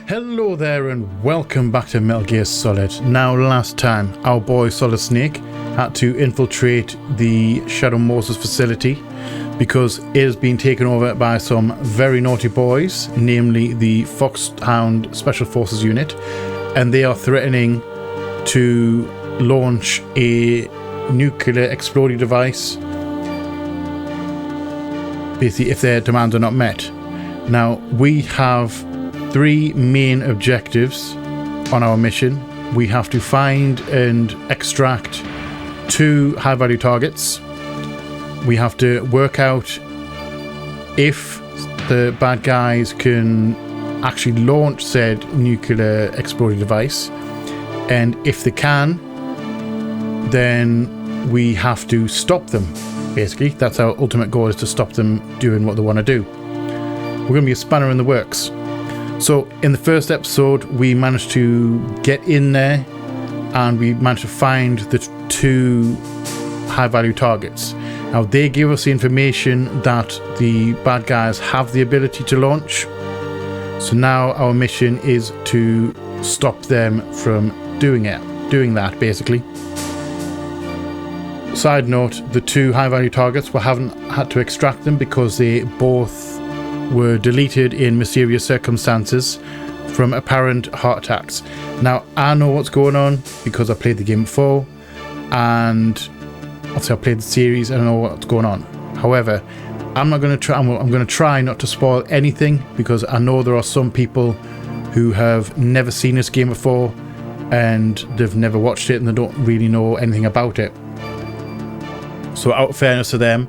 Hello there and welcome back to Metal Gear Solid. Now last time our boy Solid Snake had to infiltrate the Shadow Moses facility because it has been taken over by some very naughty boys, namely the Foxhound Special Forces unit, and they are threatening to launch a nuclear exploding device basically if their demands are not met. Now we have three main objectives on our mission. We have to find and extract 2 high-value targets. We have to work out if the bad guys can actually launch said nuclear exploding device, and if they can, then we have to stop them. Basically, that's our ultimate goal, is to stop them doing what they want to do. We're going to be a spanner in the works. So in the first episode we managed to get in there and we managed to find the 2 high value targets. Now they give us the information that the bad guys have the ability to launch. So now our mission is to stop them from doing that basically. Side note, the 2 high value targets, we haven't had to extract them because they both were deleted in mysterious circumstances from apparent heart attacks. Now I know what's going on because I played the game before, and obviously I played the series and I know what's going on. However, I'm going to try not to spoil anything because I know there are some people who have never seen this game before and they've never watched it and they don't really know anything about it. So out of fairness to them,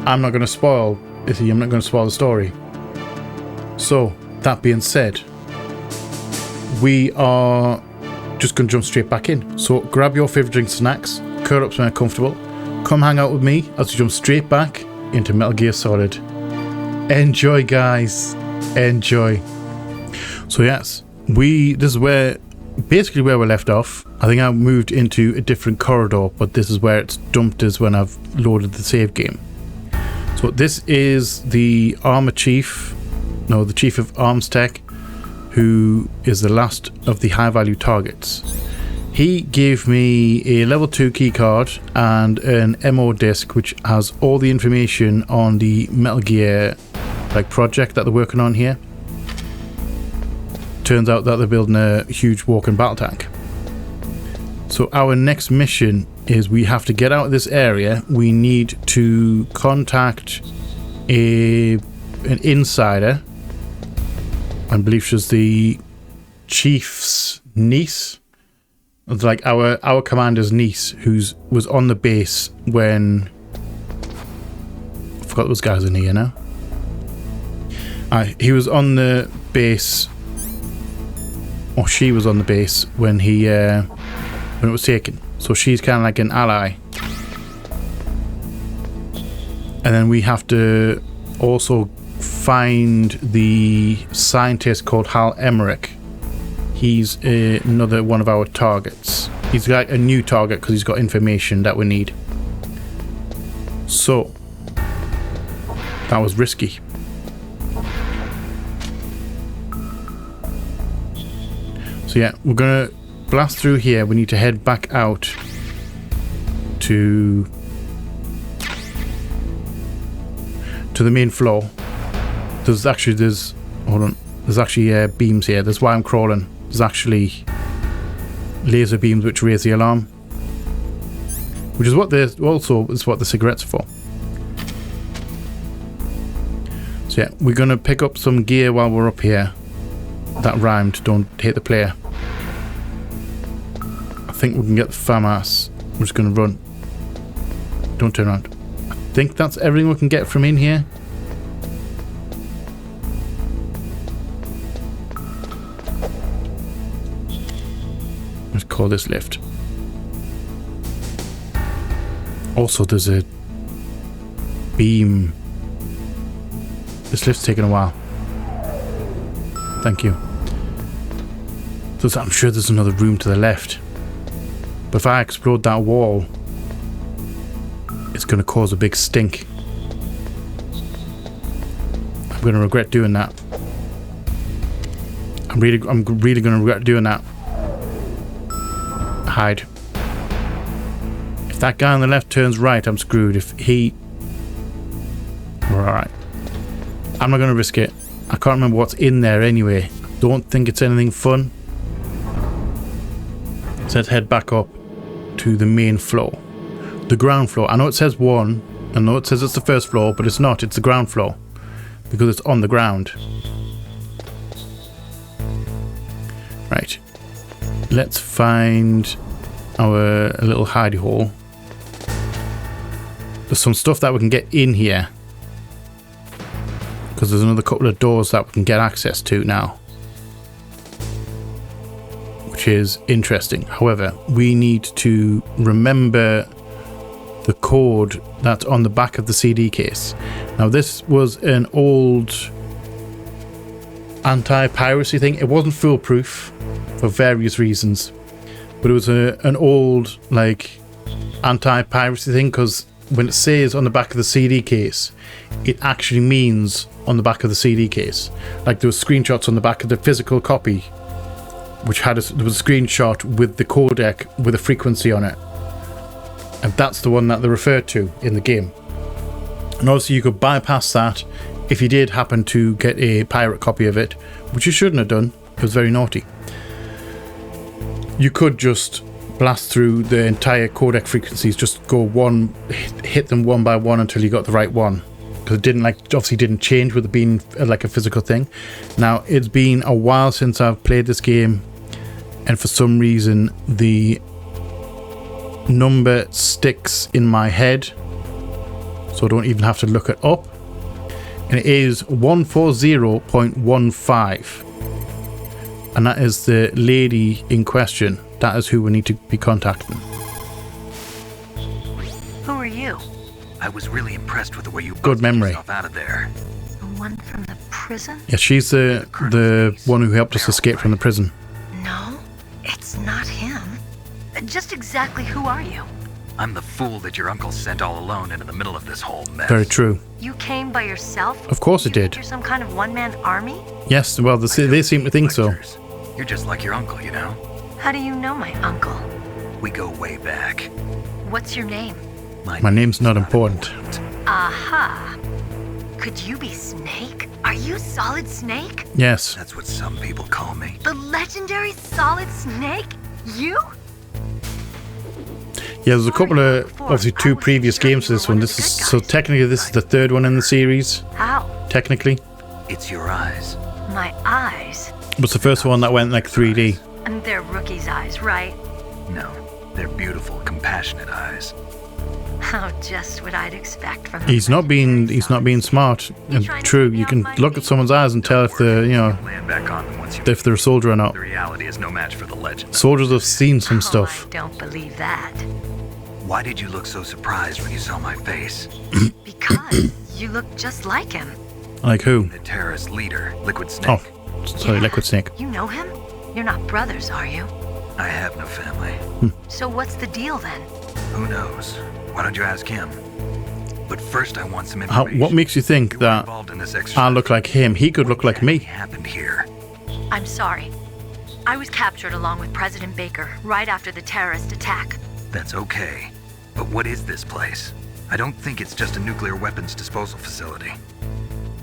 I'm not going to spoil the story. So, that being said, we are just going to jump straight back in. So, grab your favourite drinks and snacks, curl up somewhere comfortable, come hang out with me as we jump straight back into Metal Gear Solid. Enjoy, guys. Enjoy. So, yes, this is basically where we left off. I think I moved into a different corridor, but this is where it's dumped us when I've loaded the save game. So, this is the the Chief of Arms Tech, who is the last of the high value targets. He gave me a level 2 keycard and an MO disc which has all the information on the Metal Gear project that they're working on here. Turns out that they're building a huge walking battle tank. So our next mission is we have to get out of this area. We need to contact an insider. I believe she's the chief's niece. It's like our commander's niece, who was on the base when I forgot those guys in here now. He was on the base, or she was on the base when it was taken. So she's kind of like an ally. And then we have to also find the scientist called Hal Emmerich. He's another one of our targets. He's like a new target because he's got information that we need. So that was risky. So yeah, we're gonna blast through here. We need to head back out to the main floor. There's actually beams here. That's why I'm crawling. There's actually laser beams which raise the alarm, which is what the cigarettes are for. So yeah, we're gonna pick up some gear while we're up here. That rhymed. Don't hit the player. I think we can get the FAMAS. We're just gonna run. Don't turn around. I think that's everything we can get from in here. Let's call this lift. Also, there's a beam. This lift's taking a while. Thank you. So I'm sure there's another room to the left. But if I explode that wall, it's going to cause a big stink. I'm going to regret doing that. I'm really going to regret doing that. Hide. If that guy on the left turns right, I'm screwed. If he... Alright. I'm not going to risk it. I can't remember what's in there anyway. Don't think it's anything fun. So let's head back up to the main floor. The ground floor. I know it says 1. I know it says it's the first floor, but it's not. It's the ground floor. Because it's on the ground. Right. Let's find our little hidey hole. There's some stuff that we can get in here. Because there's another couple of doors that we can get access to now. Which is interesting. However, we need to remember the code that's on the back of the CD case. Now this was an old anti-piracy thing. It wasn't foolproof for various reasons. But it was an old like anti-piracy thing, because when it says on the back of the CD case, it actually means on the back of the CD case. Like there were screenshots on the back of the physical copy, which had there was a screenshot with the codec with a frequency on it, and that's the one that they referred to in the game. And obviously you could bypass that if you did happen to get a pirate copy of it, which you shouldn't have done. It was very naughty. You could just blast through the entire codec frequencies, just go hit them one by one until you got the right one, because it didn't obviously didn't change with it being like a physical thing. Now it's been a while since I've played this game, and for some reason the number sticks in my head, so I don't even have to look it up, and it is 140.15. And that is the lady in question. That is who we need to be contacting. Who are you? I was really impressed with the way you good memory. Yourself out of there. The one from the prison? Yeah, she's the one who helped us escape from the prison. No, it's not him. Just exactly who are you? I'm the fool that your uncle sent all alone into the middle of this whole mess. Very true. You came by yourself? Of course it did. You're some kind of one-man army? Yes, well, they seem to think so. You're just like your uncle, you know? How do you know my uncle? We go way back. What's your name? My name's not important. Aha. Could you be Snake? Are you Solid Snake? Yes. That's what some people call me. The legendary Solid Snake? You? Yeah, there's a couple of, obviously 2 previous games to this one. So technically this is the 3rd one in the series. How? Technically. It's your eyes. My eyes? What's the first one that went like 3D? And they're rookie's eyes, right? No, they're beautiful, compassionate eyes. Oh, just what I'd expect from He's not being smart. And true, you can look at someone's eyes and tell if they're, if they're a soldier or not. The reality is no match for the legend. Soldiers have seen some stuff. I don't believe that. Why did you look so surprised when you saw my face? Because you look just like him. Like who? The terrorist leader, Liquid Snake. Oh, sorry, Liquid Snake. You know him? You're not brothers, are you? I have no family. So what's the deal then? Who knows? Why don't you ask him? But first I want some information. What makes you think that I look like him? He could look like me. Happened here? I'm sorry. I was captured along with President Baker right after the terrorist attack. That's okay. But what is this place? I don't think it's just a nuclear weapons disposal facility.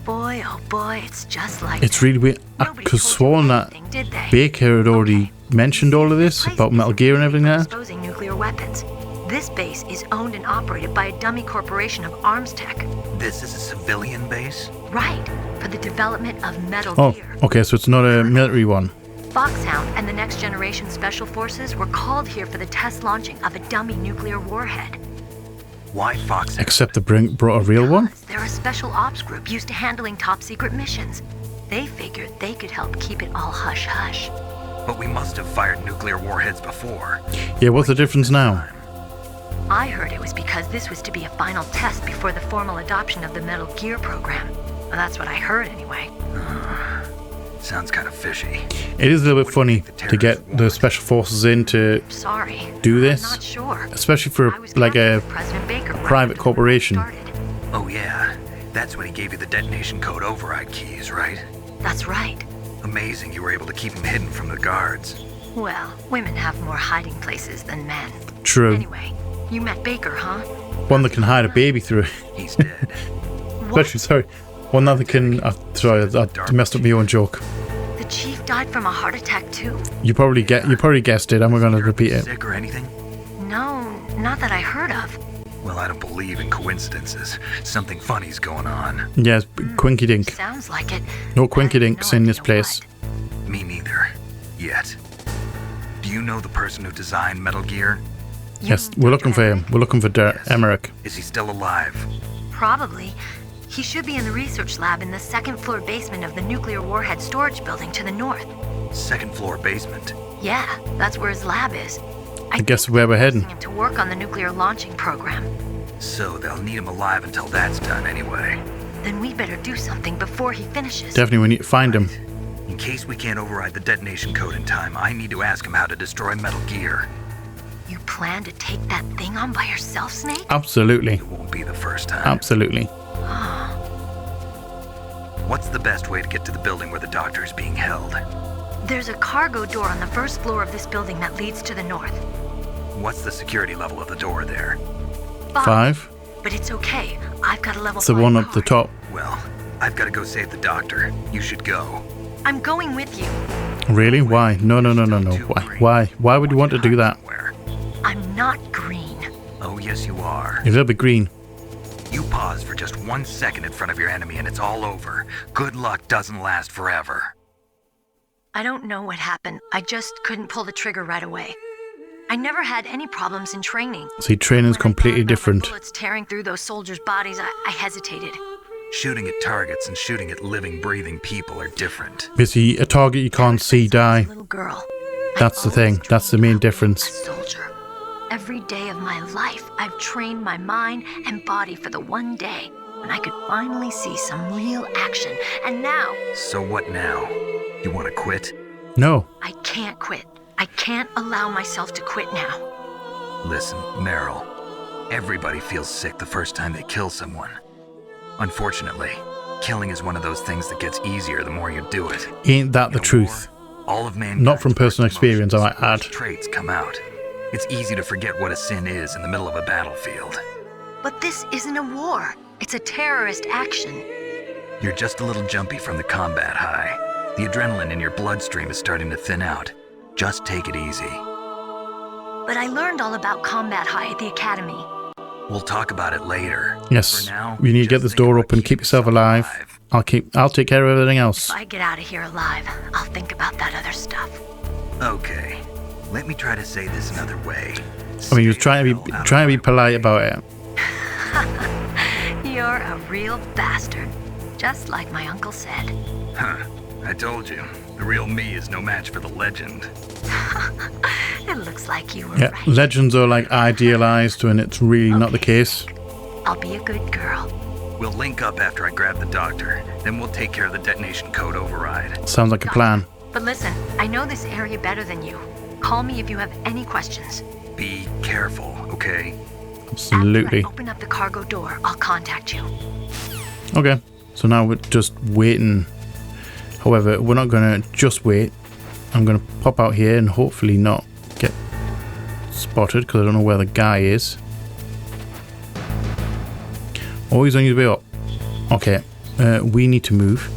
Boy, oh boy, it's just like it's really weird. I could have sworn that Baker had already mentioned all of this about Metal Gear and everything there. Exposing nuclear weapons. This base is owned and operated by a dummy corporation of arms tech. This is a civilian base? Right, for the development of Metal Gear. Okay, so it's not a military one. Foxhound and the Next Generation Special Forces were called here for the test launching of a dummy nuclear warhead. Why Foxhound? Except they brought a real one? They're a special ops group used to handling top secret missions. They figured they could help keep it all hush-hush. But we must have fired nuclear warheads before. Yeah, what's the difference now? I heard it was because this was to be a final test before the formal adoption of the Metal Gear program. Well, that's what I heard anyway. Sounds kind of fishy. It is a little bit funny to get the special forces in to do this. I'm not sure. Especially for like a private corporation. Oh yeah, that's when he gave you the detonation code override keys, right? That's right. Amazing you were able to keep him hidden from the guards. Well, women have more hiding places than men. True. Anyway, you met Baker, huh? One that can hide a baby through. He's dead. Actually, sorry. One that can... sorry, I messed up my own joke. The chief died from a heart attack too? You probably guessed it. I'm going to repeat it. Sick or anything? No, not that I heard of. Well, I don't believe in coincidences. Something funny's going on. Yes, Quinky Dink. Sounds like it. No Quinky Dinks in this place. Me neither. Yet. Do you know the person who designed Metal Gear? Yes, we're looking for him. We're looking for Emmerich. Is he still alive? Probably. He should be in the research lab in the second floor basement of the nuclear warhead storage building to the north. Second floor basement? Yeah, that's where his lab is. I guess where we're heading. Him to work on the nuclear launching program. So they'll need him alive until that's done anyway. Then we better do something before he finishes. Definitely we need to find him. In case we can't override the detonation code in time, I need to ask him how to destroy Metal Gear. You plan to take that thing on by yourself, Snake? Absolutely. It won't be the first time. Absolutely. What's the best way to get to the building where the doctor is being held? There's a cargo door on the first floor of this building that leads to the north. What's the security level of the door there? 5. But it's okay. I've got a level 5 It's the one up the top. Well, I've got to go save the doctor. You should go. I'm going with you. Really? Why? No. Why would you want to do that? I'm not green. Oh, yes, you are. You're a little bit green. You pause for just 1 second in front of your enemy and it's all over. Good luck doesn't last forever. I don't know what happened. I just couldn't pull the trigger right away. I never had any problems in training. See, training's completely different. Bullets tearing through those soldiers' bodies, I hesitated. Shooting at targets and shooting at living, breathing people are different. You see, a target you can't see die. Little girl. That's the thing. That's the main difference. A soldier. Every day of my life, I've trained my mind and body for the one day when I could finally see some real action. And now... So what now? You want to quit? No. I can't quit. I can't allow myself to quit now. Listen, Meryl. Everybody feels sick the first time they kill someone. Unfortunately, killing is one of those things that gets easier the more you do it. Ain't that the truth? All of mankind's Not from personal experience, I might add. Traits come out. It's easy to forget what a sin is in the middle of a battlefield. But this isn't a war. It's a terrorist action. You're just a little jumpy from the combat high. The adrenaline in your bloodstream is starting to thin out. Just take it easy. But I learned all about combat high at the academy. We'll talk about it later. Yes, For now, you need to get this just door think open, about keep yourself alive. I'll take care of everything else. If I get out of here alive, I'll think about that other stuff. Okay, let me try to say this another way. I mean, he was trying to be polite about it. You're a real bastard, just like my uncle said. Huh, I told you. The real me is no match for the legend. It looks like you were Yeah, right. legends are like idealized when it's really not the case. I'll be a good girl. We'll link up after I grab the doctor. Then we'll take care of the detonation code override. Sounds like a plan. But listen, I know this area better than you. Call me if you have any questions. Be careful, okay? Absolutely. After I open up the cargo door, I'll contact you. Okay, so now we're just waiting. However, we're not going to just wait. I'm going to pop out here and hopefully not get spotted because I don't know where the guy is. Oh, he's on his way up. Okay, we need to move.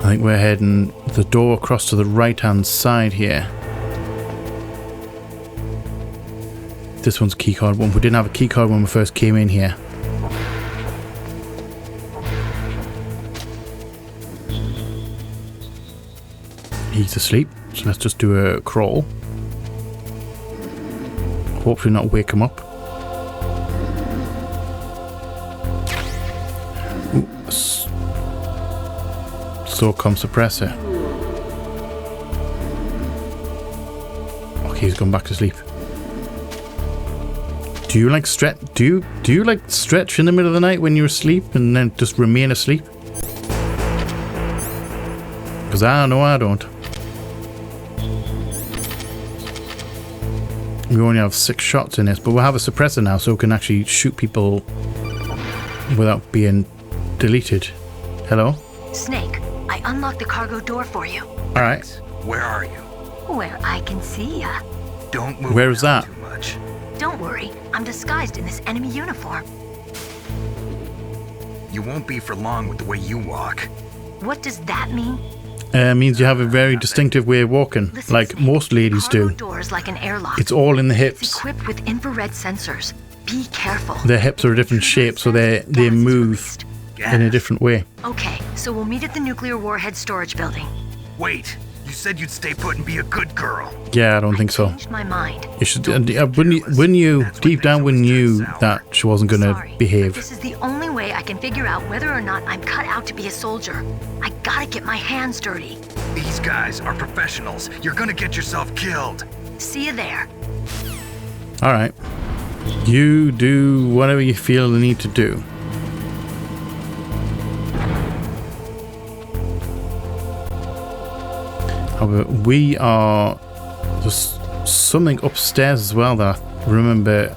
I think we're heading the door across to the right-hand side here. This one's a keycard one. We didn't have a keycard when we first came in here. He's asleep, so let's just do a crawl. Hopefully not wake him up. Ooh, SOCOM suppressor. Okay, he's gone back to sleep. Do you like stretch? Do you like stretch in the middle of the night when you're asleep and then just remain asleep? Because I know I don't. We only have 6 shots in this, but we'll have a suppressor now, so we can actually shoot people without being deleted. Hello? Snake, I unlocked the cargo door for you. Alright. Where are you? Where I can see ya. Don't move Where is around that? too much. Don't worry, I'm disguised in this enemy uniform. You won't be for long with the way you walk. What does that mean? Means you have a very distinctive way of walking, Listen, like Snake, most ladies cargo do. door is like an airlock. It's all in the It's hips. equipped with infrared sensors. Be careful. Their hips are a different shape, so they Gas is move released. in a different way. Okay, so we'll meet at the nuclear warhead storage building. Wait, you said you'd stay put and be a good girl. Yeah, I don't think so. Changed my mind. You should. When you deep down, we knew that she wasn't going to Sorry, but behave. this is the only way I can figure out whether or not I'm cut out to be a soldier. I gotta get my hands dirty. These guys are professionals. You're gonna get yourself killed. See you there. All right, you do whatever you feel the need to do. However, we are just something upstairs as well that I remember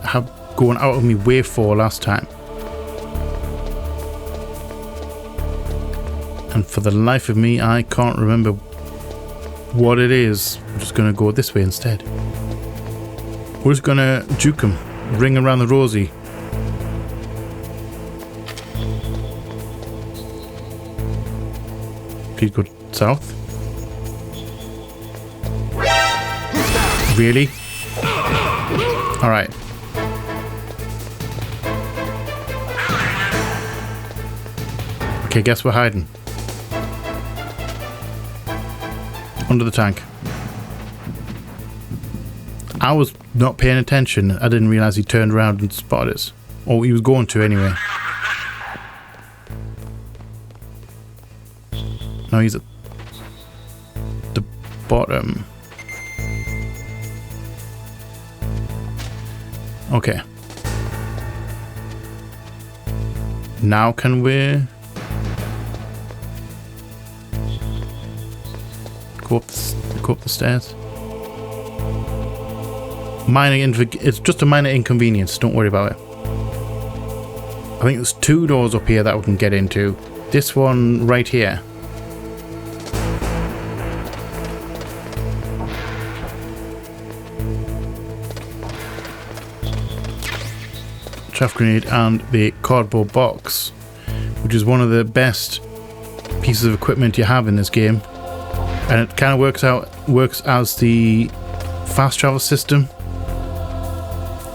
going out of my way for last time. And for the life of me, I can't remember what it is. I'm just going to go this way instead. We're just going to juke him, ring around the rosy. Please go south. Really? Alright. Okay, guess we're hiding. Under the tank. I was not paying attention. I didn't realize he turned around and spotted us. Oh, he was going to anyway. No, he's at the bottom. Okay. Now can we go up the stairs? It's just a minor inconvenience. Don't worry about it. I think there's 2 doors up here that we can get into. This one right here. Chaff grenade and the cardboard box, which is one of the best pieces of equipment you have in this game, and it kind of works as the fast travel system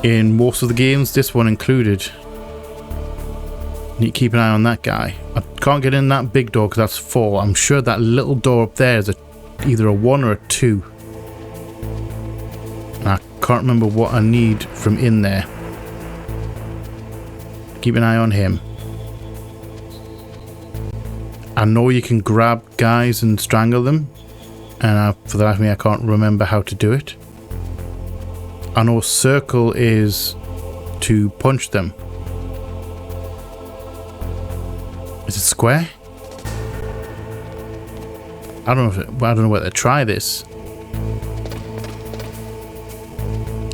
in most of the games, this one included. Need to keep an eye on that guy. I can't get in that big door because that's 4. I'm sure that little door up there is either a 1 or a 2. And I can't remember what I need from in there. Keep an eye on him. I know you can grab guys and strangle them, and for the life of me I can't remember how to do it. I know circle is to punch them. Is it square? I don't know whether to try this.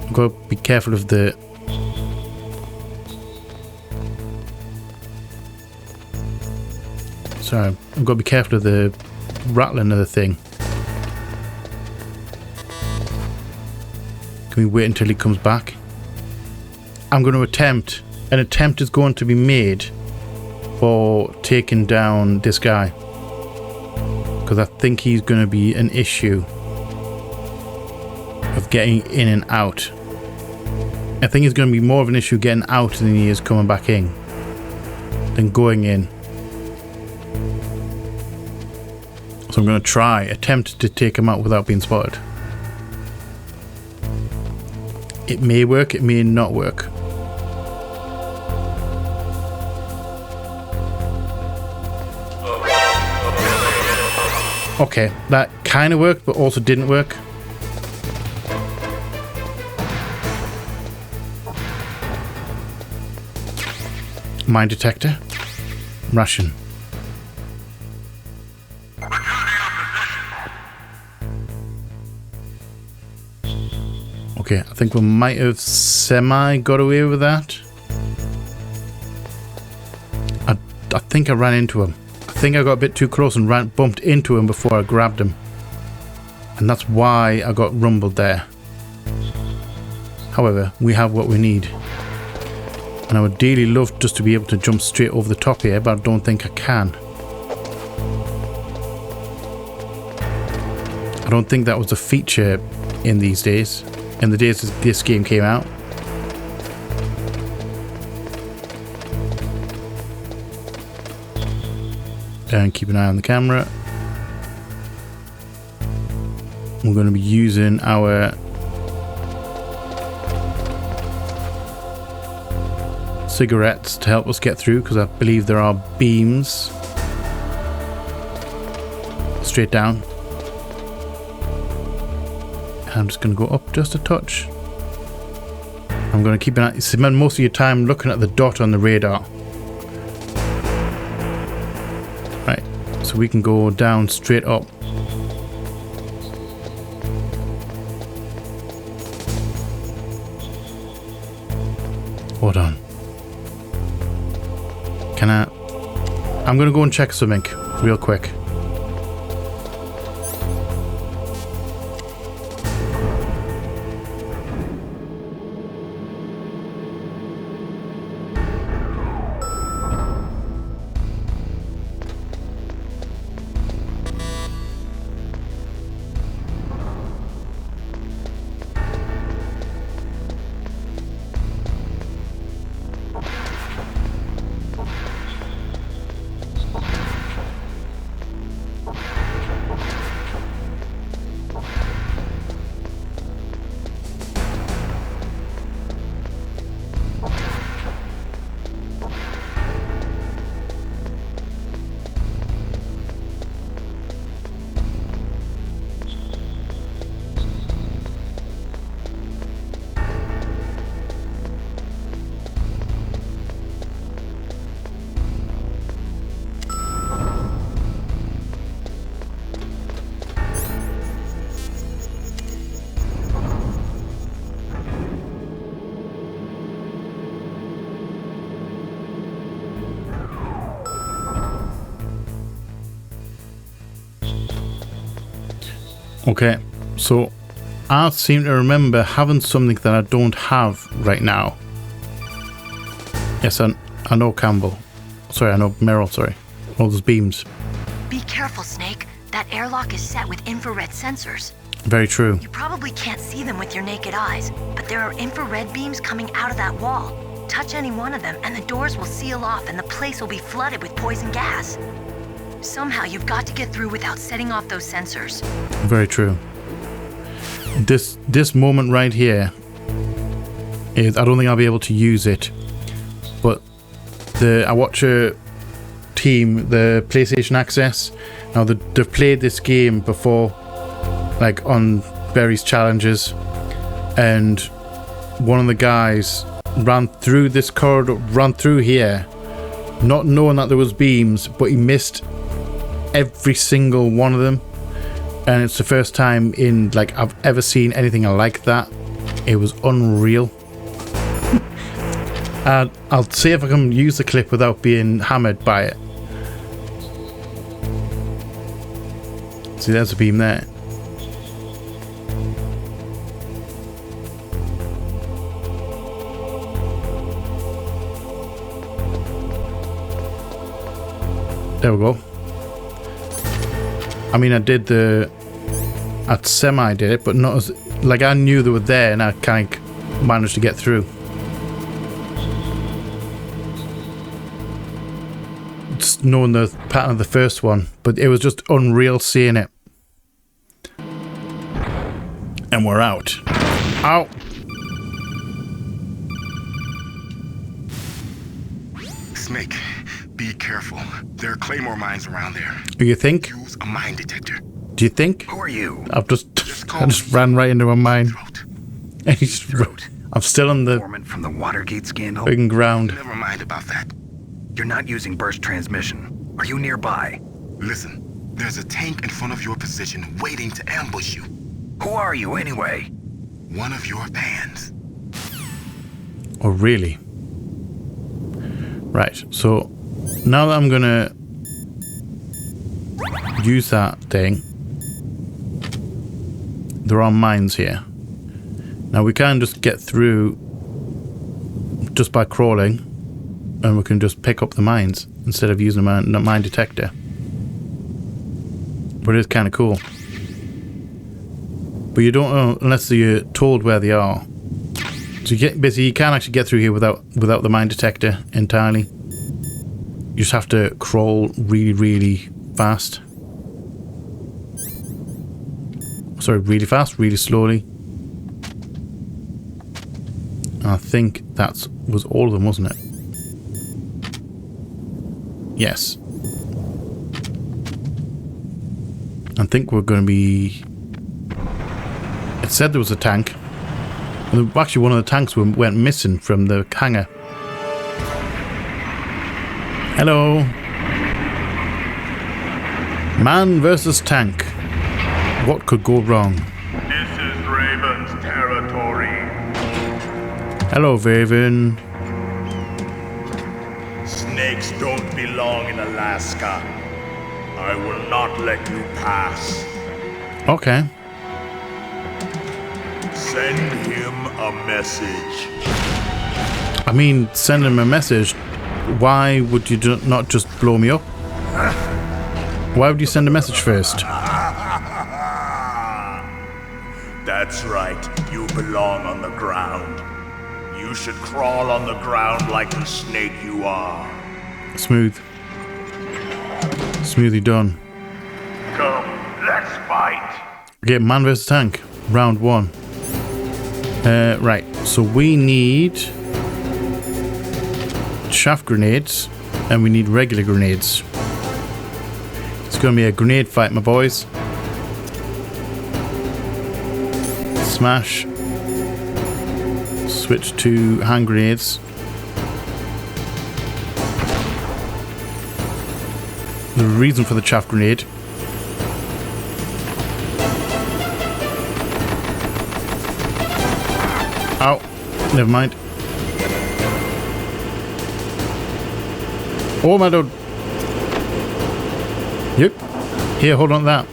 I've got to be careful of the... Sorry, I've got to be careful of the rattling of the thing. Can we wait until he comes back? I'm going to attempt. An attempt is going to be made for taking down this guy, because I think he's going to be an issue of getting in and out. I think it's going to be more of an issue getting out than he is coming back in, than going in. So I'm going to attempt to take him out without being spotted. It may work, it may not work. Okay, that kind of worked, but also didn't work. Mine detector. Ration. Okay, I think we might have semi got away with that. I I think I ran into him. I think I got a bit too close and bumped into him before I grabbed him. And that's why I got rumbled there. However, we have what we need. And I would dearly love just to be able to jump straight over the top here, but I don't think I can. I don't think that was a feature in these days. In the days this game came out. And keep an eye on the camera. We're going to be using our cigarettes to help us get through, because I believe there are beams straight down. I'm just going to go up just a touch. I'm going to keep an eye. Spend most of your time looking at the dot on the radar. Right, so we can go down straight up. Hold on. Can I? I'm going to go and check something real quick. Okay, so I seem to remember having something that I don't have right now. Yes, I know Campbell. Sorry, I know Merrill, sorry. All those beams. Be careful, Snake. That airlock is set with infrared sensors. Very true. You probably can't see them with your naked eyes, but there are infrared beams coming out of that wall. Touch any one of them and the doors will seal off and the place will be flooded with poison gas. Somehow you've got to get through without setting off those sensors. Very true. This moment right here is, I don't think I'll be able to use it, but I watch a team, the PlayStation Access. Now they've played this game before, like on various challenges, and one of the guys ran through this corridor, ran through here, not knowing that there was beams, but he missed every single one of them, and it's the first time in like I've ever seen anything like that. It was unreal. And I'll see if I can use the clip without being hammered by it. See, there's a beam there. There we go. I mean, I semi did it, but not as, like, I knew they were there and I kind of managed to get through. Just knowing the pattern of the first one, but it was just unreal seeing it. And we're out. Ow! Snake, be careful. There are claymore mines around there. Do you think? Use a mine detector. Do you think? Who are you? I just ran right into a mine. And he's Throat. I'm still on the Informant from the Watergate scandal? big ground. Never mind about that. You're not using burst transmission. Are you nearby? Listen, there's a tank in front of your position waiting to ambush you. Who are you anyway? One of your fans. Oh, really? Right, so Now that I'm gonna use that thing, there are mines here. Now we can just get through just by crawling, and we can just pick up the mines instead of using a mine detector. But it's kind of cool. But you don't know unless you're told where they are. So basically you can actually get through here without the mine detector entirely. You just have to crawl really, really fast. Sorry, really fast, really slowly. I think that was all of them, wasn't it? Yes. I think we're going to be... It said there was a tank. And actually, one of the tanks went missing from the hangar. Hello. Man versus tank. What could go wrong? This is Raven's territory. Hello, Raven. Snakes don't belong in Alaska. I will not let you pass. Okay. Send him a message. I mean, send him a message. Why would you not just blow me up? Why would you send a message first? That's right. You belong on the ground. You should crawl on the ground like the snake you are. Smooth. Smoothly done. Come, let's fight. Okay, man versus tank. Round 1. Right, so we need chaff grenades and we need regular grenades. It's going to be a grenade fight, my boys. Smash. Switch to hand grenades. The reason for the chaff grenade. Ow, never mind. Oh my god. Yep. Here, hold on to that.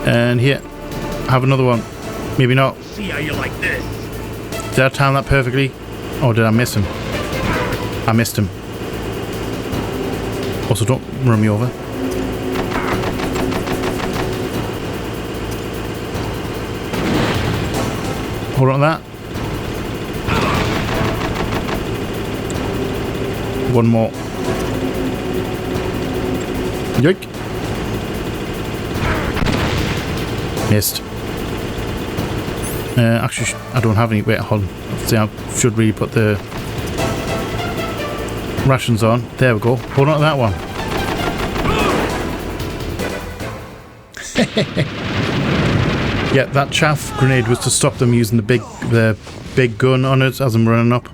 And here, have another one. Maybe not. See how you like this. Did I time that perfectly? Or did I miss him? I missed him. Also, don't run me over. Hold on to that. One more. Yoink. Missed. Actually, I don't have any. Wait, hold on. See, I should really put the rations on. There we go. Hold on to that one. Yeah, that chaff grenade was to stop them using the big gun on it as I'm running up.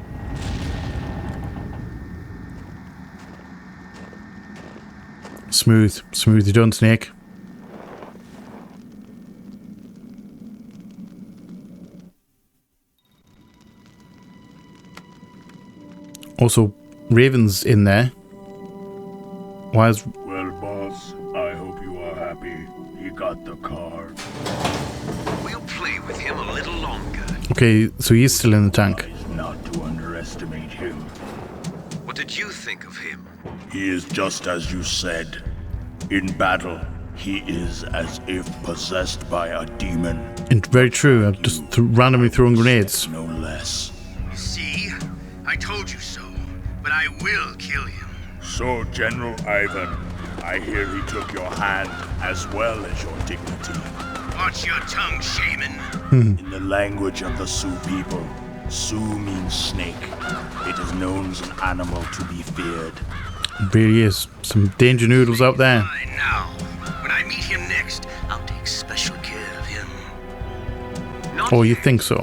Smooth. Smoothly done, Snake. Also, Raven's in there. Why is... Well, boss, I hope you are happy. He got the card. We'll play with him a little longer. Okay, so he's still in the tank. Not to underestimate him. What did you think of him? He is just as you said. In battle, he is as if possessed by a demon. And very true. I'm just randomly throwing grenades. No less. See? I told you so. But I will kill him. So, General Ivan, I hear he took your hand as well as your dignity. Watch your tongue, shaman. In the language of the Sioux people, Sioux means snake. It is known as an animal to be feared. Really is. Some danger noodles out there. Fine now. When I meet him next, I'll take special care of him. Not Oh, you yet. think so?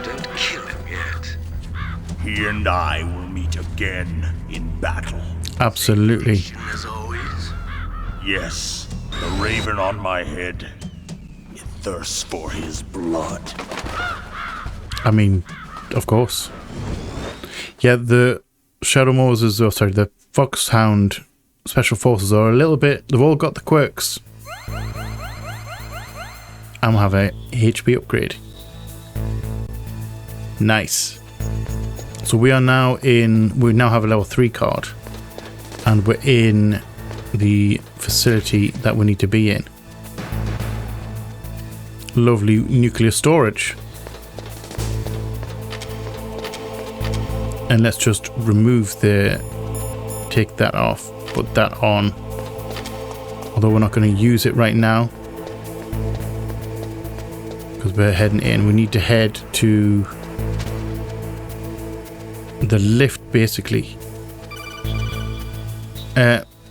Don't kill him yet. He and I will meet again in battle. Absolutely. As always. Yes, the raven on my head. It thirsts for his blood. I mean, of course. Yeah, the Shadow Moses, the Foxhound Special Forces are a little bit... They've all got the quirks. I'm gonna have a HP upgrade. Nice. So we are now in... We now have a level 3 card. And we're in the facility that we need to be in. Lovely nuclear storage. And let's just remove the... Take that off. Put that on. Although we're not going to use it right now. Because we're heading in. We need to head to... the lift, basically.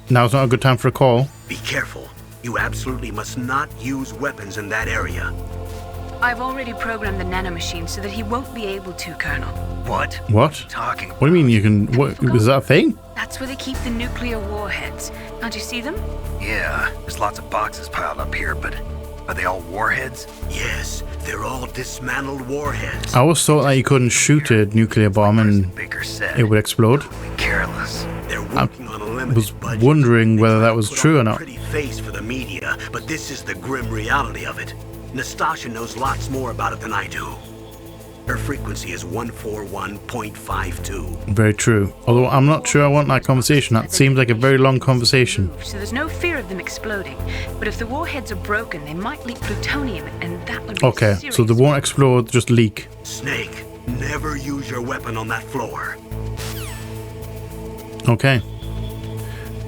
Now's not a good time for a call. Be careful. You absolutely must not use weapons in that area. I've already programmed the nanomachine so that he won't be able to, Colonel. What? What? Talking. What do you mean you can... What, is that a thing? That's where they keep the nuclear warheads. Can't you see them? Yeah, there's lots of boxes piled up here, but are they all warheads? Yes, they're all dismantled warheads. I always thought that you couldn't shoot a nuclear bomb and Baker said. it would explode. Careless. They're working on a limited Was budget. wondering They whether try that to was put true on or a not. Pretty face for the media, but this is the grim reality of it. Nastasha knows lots more about it than I do. Her frequency is 141.52. Very true. Although I'm not sure I want that conversation. That seems like a very long conversation. So there's no fear of them exploding. But if the warheads are broken, they might leak plutonium, and that would be Okay, serious. so they won't explode, just leak. Snake, never use your weapon on that floor. Okay.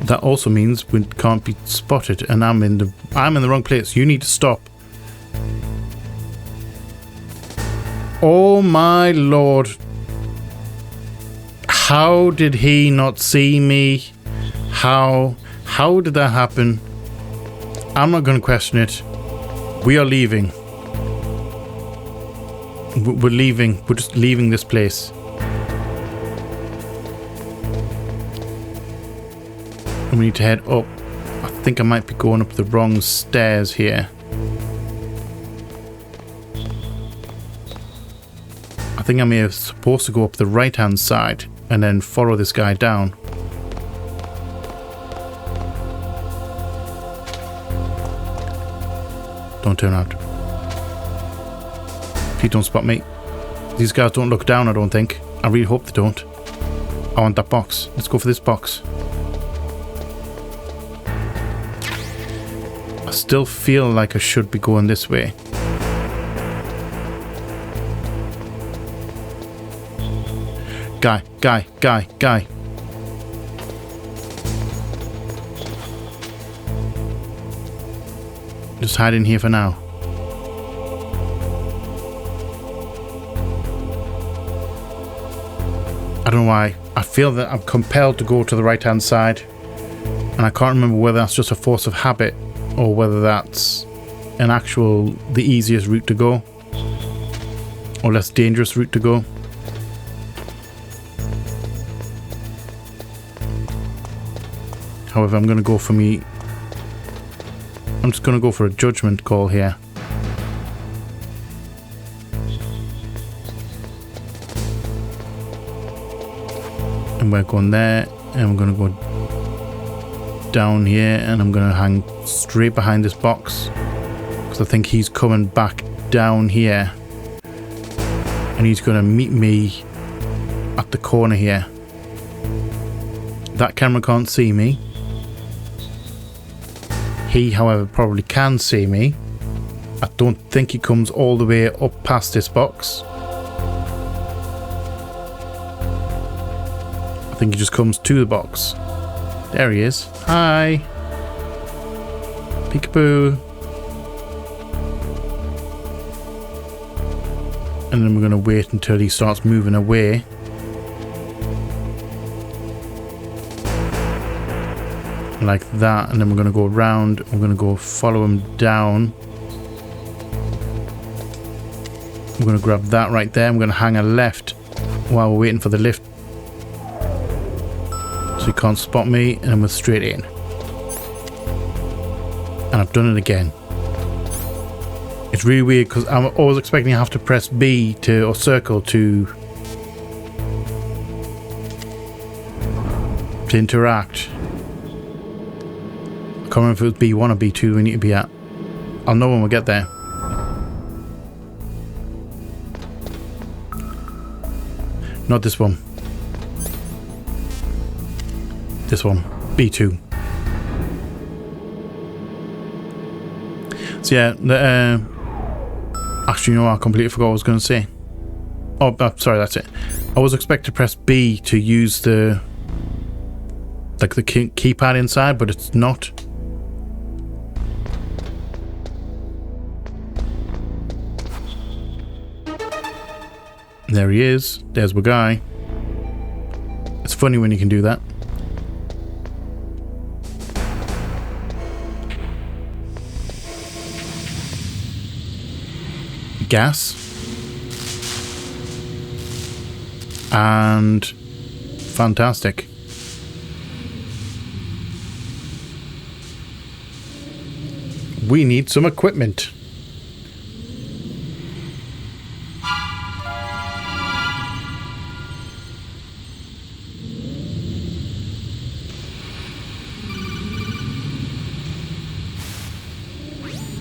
That also means we can't be spotted, and I'm in the wrong place. You need to stop. Oh my lord. How did he not see me? How did that happen? I'm not going to question it. We are leaving. We're leaving. We're just leaving this place. And we need to head up. I think I might be going up the wrong stairs here. I think I'm supposed to go up the right hand side and then follow this guy down. Don't turn out. Please don't spot me. These guys don't look down, I don't think. I really hope they don't. I want that box. Let's go for this box. I still feel like I should be going this way. Guy. Just hide in here for now. I don't know why. I feel that I'm compelled to go to the right hand side. And I can't remember whether that's just a force of habit or whether that's the easiest route to go. Or less dangerous route to go. However, I'm going to go for I'm just going to go for a judgment call here. And we're going there, and we're going to go down here, and I'm going to hang straight behind this box because I think he's coming back down here, and he's going to meet me at the corner here. That camera can't see me. He, however, probably can see me. I don't think he comes all the way up past this box. I think he just comes to the box. There he is. Hi. Peekaboo. And then we're going to wait until he starts moving away. Like that, and then we're going to go around. We're going to go follow him down. We're going to grab that right there. I'm going to hang a left while we're waiting for the lift, so he can't spot me, and then we're straight in. And I've done it again. It's really weird because I'm always expecting I have to press B or circle to interact. I can't remember if it was B1 or B2 we need to be at. I'll know when we get there. Not this one. This one. B2. So yeah, actually, you know what? I completely forgot what I was going to say. Oh, sorry, that's it. I was expecting to press B to use the keypad inside, but it's not. There he is. There's the guy. It's funny when you can do that. Gas. And fantastic. We need some equipment.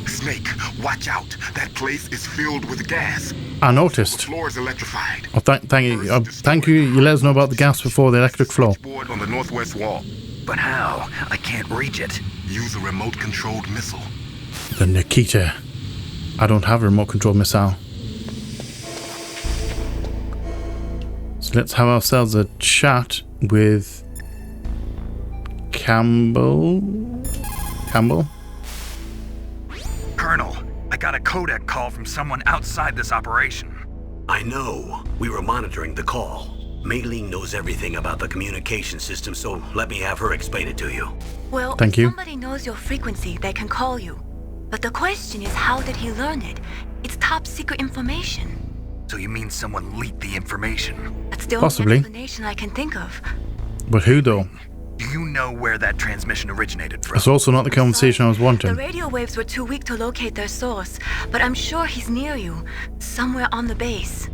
Snake, watch out. That place is filled with gas. I noticed. The floor is electrified. Oh, thank you. Thank you. You let us know about the gas before the electric flow. Board on the northwest wall. But how? I can't reach it. Use a remote-controlled missile. The Nikita. I don't have a remote-controlled missile. So let's have ourselves a chat with Campbell. Colonel, I got a codec call from someone outside this operation. I know. We were monitoring the call. Mei-Ling knows everything about the communication system, so let me have her explain it to you. Well, Thank if you. somebody knows your frequency, they can call you. But the question is, how did he learn it? It's top secret information. So you mean someone leaked the information? That's the Possibly. only explanation I can think of. But who though? Do you know where that transmission originated from? That's also not the conversation I was The wanting. radio waves were too weak to locate their source, but I'm sure he's near you, somewhere on the base.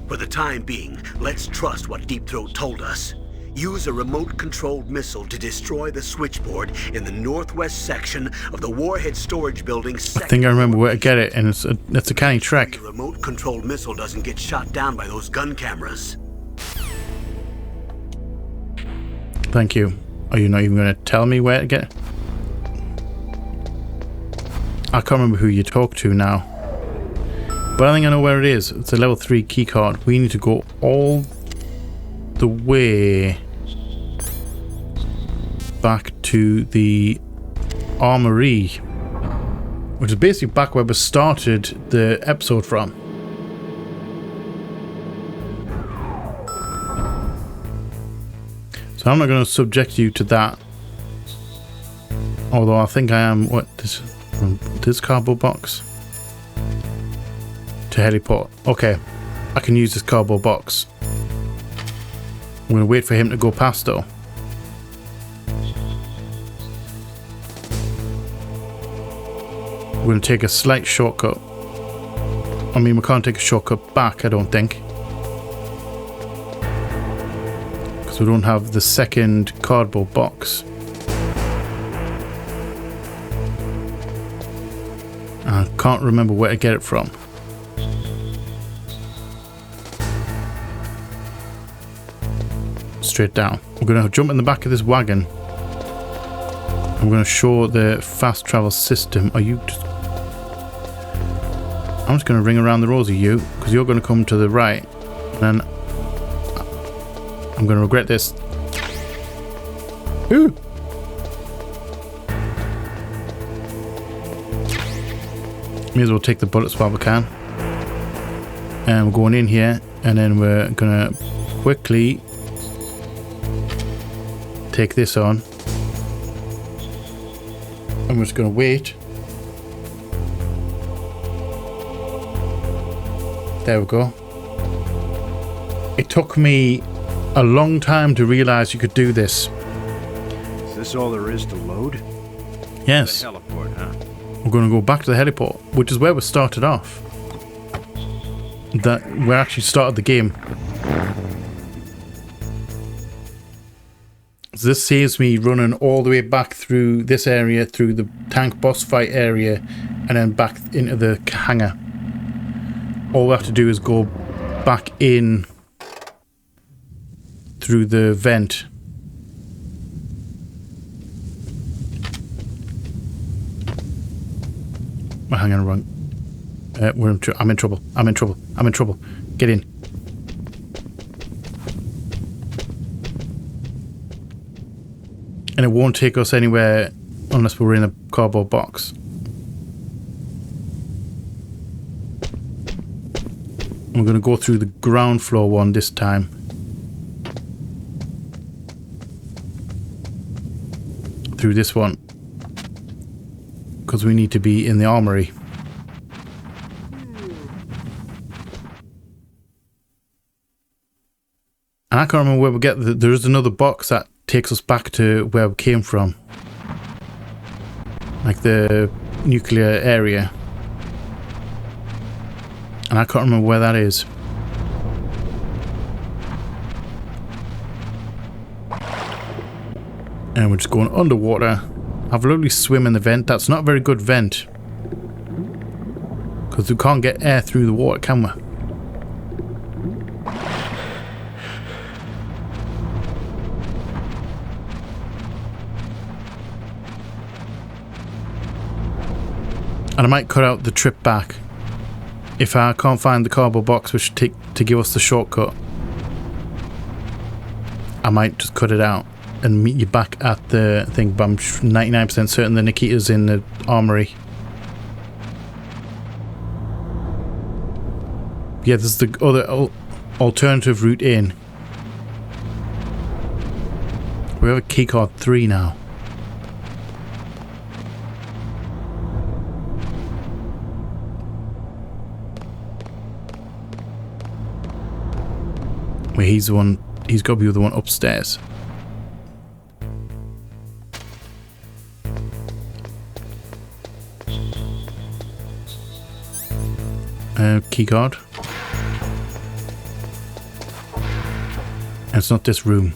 For the time being, let's trust what Deep Throat told us. Use a remote-controlled missile to destroy the switchboard in the northwest section of the warhead storage building. I think I remember where to get it, and it's a canny trek. The remote-controlled missile doesn't get shot down by those gun cameras. Thank you. Are you not even going to tell me where to get it? I can't remember who you talk to now. But I think I know where it is. It's a level 3 keycard. We need to go all the way back to the armory, which is basically back where we started the episode from. So I'm not going to subject you to that, although I think I am. What, this from this cardboard box to heliport? Okay, I can use this cardboard box. I'm going to wait for him to go past though. We're going to take a slight shortcut. I mean, we can't take a shortcut back, I don't think. Because we don't have the second cardboard box. I can't remember where to get it from. Straight down. We're going to jump in the back of this wagon. I'm going to show the fast travel system. Are you just... I'm just going to ring around the rosy, you, because you're going to come to the right. And then I'm going to regret this. Ooh! May as well take the bullets while we can. And we're going in here, and then we're going to quickly take this on. I'm just going to wait. There we go. It took me a long time to realize you could do this. Is this all there is to load? Yes. The heliport, huh? We're going to go back to the heliport, which is where we started off. That we actually started the game. So this saves me running all the way back through this area, through the tank boss fight area, and then back into the hangar. All we have to do is go back in through the vent. We're hanging wrong. I'm in trouble. I'm in trouble. I'm in trouble. Get in. And it won't take us anywhere unless we're in a cardboard box. We're going to go through the ground floor one this time. Through this one. Because we need to be in the armory. And I can't remember where we get. There is another box that takes us back to where we came from. Like the nuclear area. And I can't remember where that is. And we're just going underwater. Have a lovely swim in the vent. That's not a very good vent. Because we can't get air through the water, can we? And I might cut out the trip back. If I can't find the cardboard box which to give us the shortcut, I might just cut it out and meet you back at the thing. But I'm 99% certain that Nikita's in the armory. Yeah, there's the other alternative route in. We have a keycard 3 now. Where he's the one, he's got to be the one upstairs. Keycard. And it's not this room.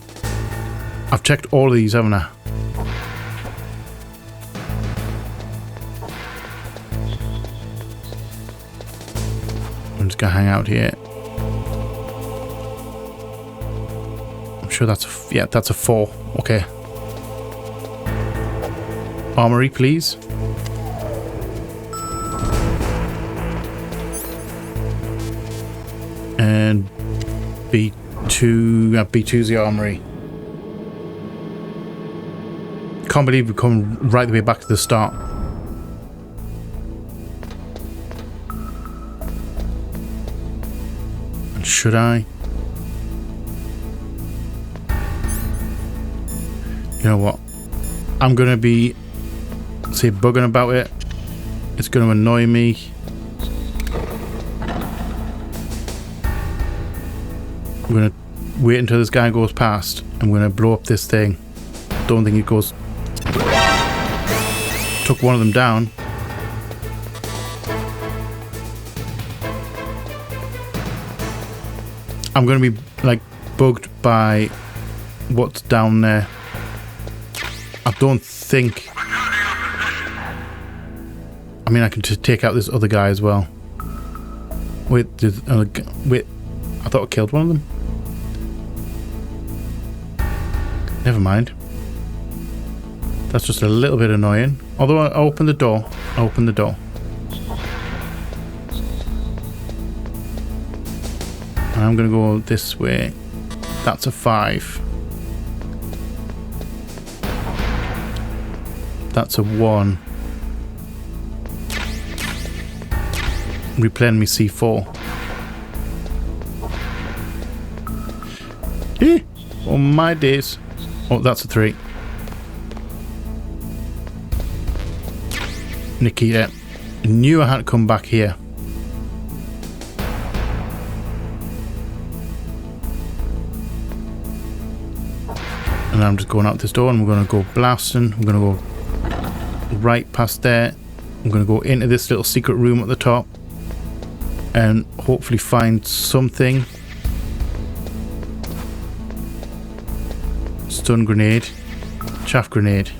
I've checked all of these, haven't I? I'm just gonna hang out here. I'm sure that's a, yeah, that's a 4. Okay. Armory, please. And B2, B2's the armory. Can't believe we've come right the way back to the start. And should I? You know what? I'm gonna be, say, bugging about it. It's gonna annoy me. I'm gonna wait until this guy goes past. I'm gonna blow up this thing. Don't think it goes. Took one of them down. I'm gonna be like bugged by what's down there. I don't think. I mean, I can just take out this other guy as well. Wait, wait. I thought I killed one of them. Never mind. That's just a little bit annoying. Although I open the door. I open the door. And I'm going to go this way. That's a 5. That's a 1. Replaying me C4. Eh, oh my days. Oh, that's a 3. Nikita, I knew I had to come back here. And I'm just going out this door and we're going to go blasting. We're going to go right past there I'm going to go into this little secret room at the top and hopefully find something. Stun grenade. Chaff grenade.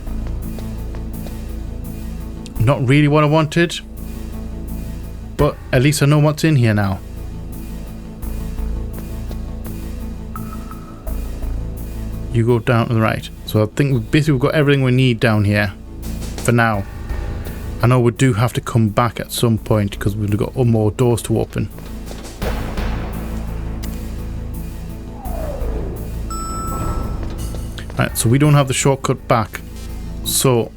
Not really what I wanted, but at least I know what's in here now. You go down to the right. So I think basically we've got everything we need down here for now. I know we do have to come back at some point because we've got more doors to open. Right, so we don't have the shortcut back. So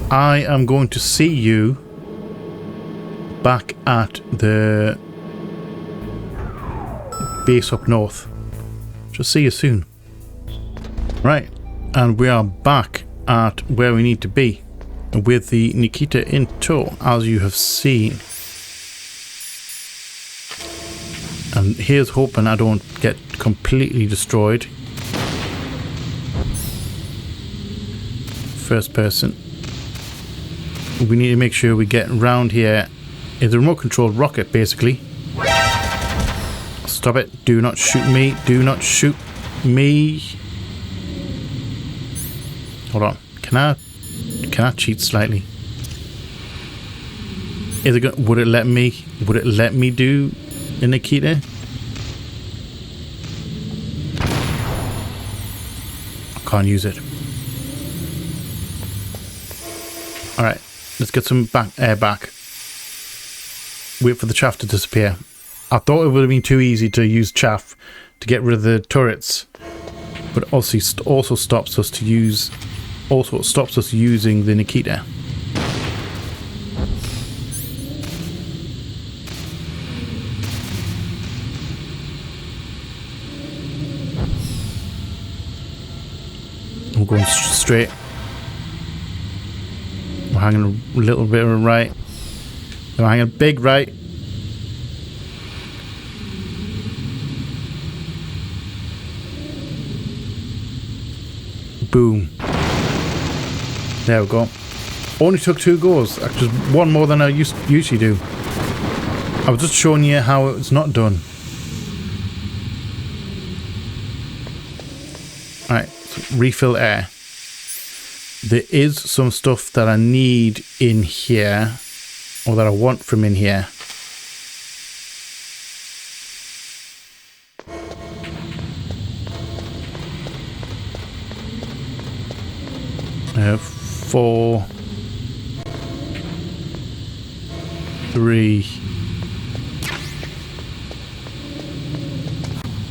I am going to see you back at the base up north. Just see you soon. Right, and we are back at where we need to be with the Nikita in tow, as you have seen. And here's hoping I don't get completely destroyed. First person. We need to make sure we get around here. It's a remote controlled rocket basically. Stop it. Do not shoot me. Do not shoot me. Hold on. Can I cheat slightly? Is it would it let me do the Nikita? I can't use it. Alright, let's get some air back. Wait for the chaff to disappear. I thought it would have been too easy to use chaff to get rid of the turrets, but also stops us using the Nikita. I'm going straight. We're hanging a little bit of a right. We're hanging a big right. Boom. There we go. Only took 2 goes. Just one more than I usually do. I was just showing you how it's not done. Alright, so refill air. There is some stuff that I need in here, or that I want from in here. I have 4, 3.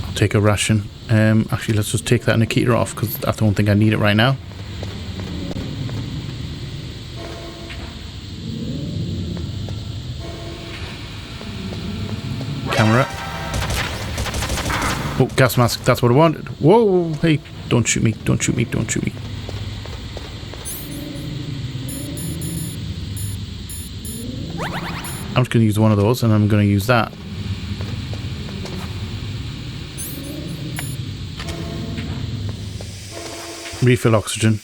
I'll take a ration. Actually, let's just take that Nikita off because I don't think I need it right now. Camera. Oh, gas mask. That's what I wanted. Whoa! Hey, don't shoot me! Don't shoot me! Don't shoot me! I'm just going to use one of those, and I'm going to use that. Refill oxygen.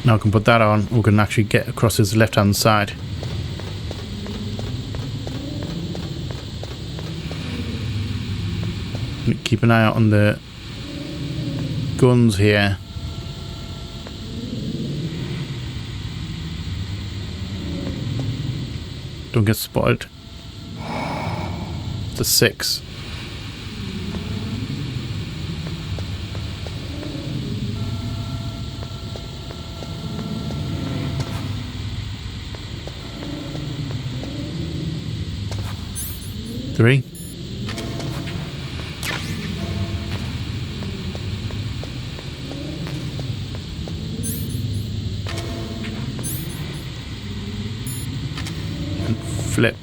Now I can put that on. We can actually get across his left-hand side. Keep an eye out on the guns here. Don't get spotted. It's a 6. Three. And flip.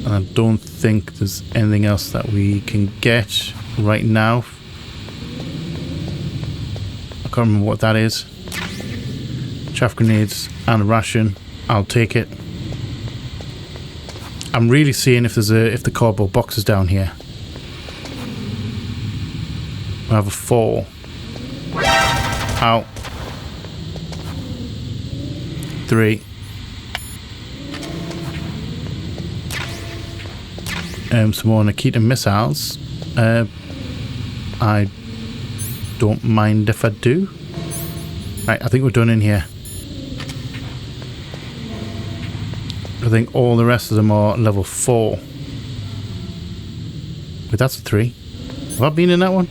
And I don't think there's anything else that we can get right now. I can't remember what that is. Chaff grenades and a ration. I'll take it. I'm really seeing if the cardboard box is down here. have a 4. Ow. 3. Some more Nikita missiles. I don't mind if I do. Right, I think we're done in here. I think all the rest of them are level 4. Wait, that's a 3. Have I been in that one?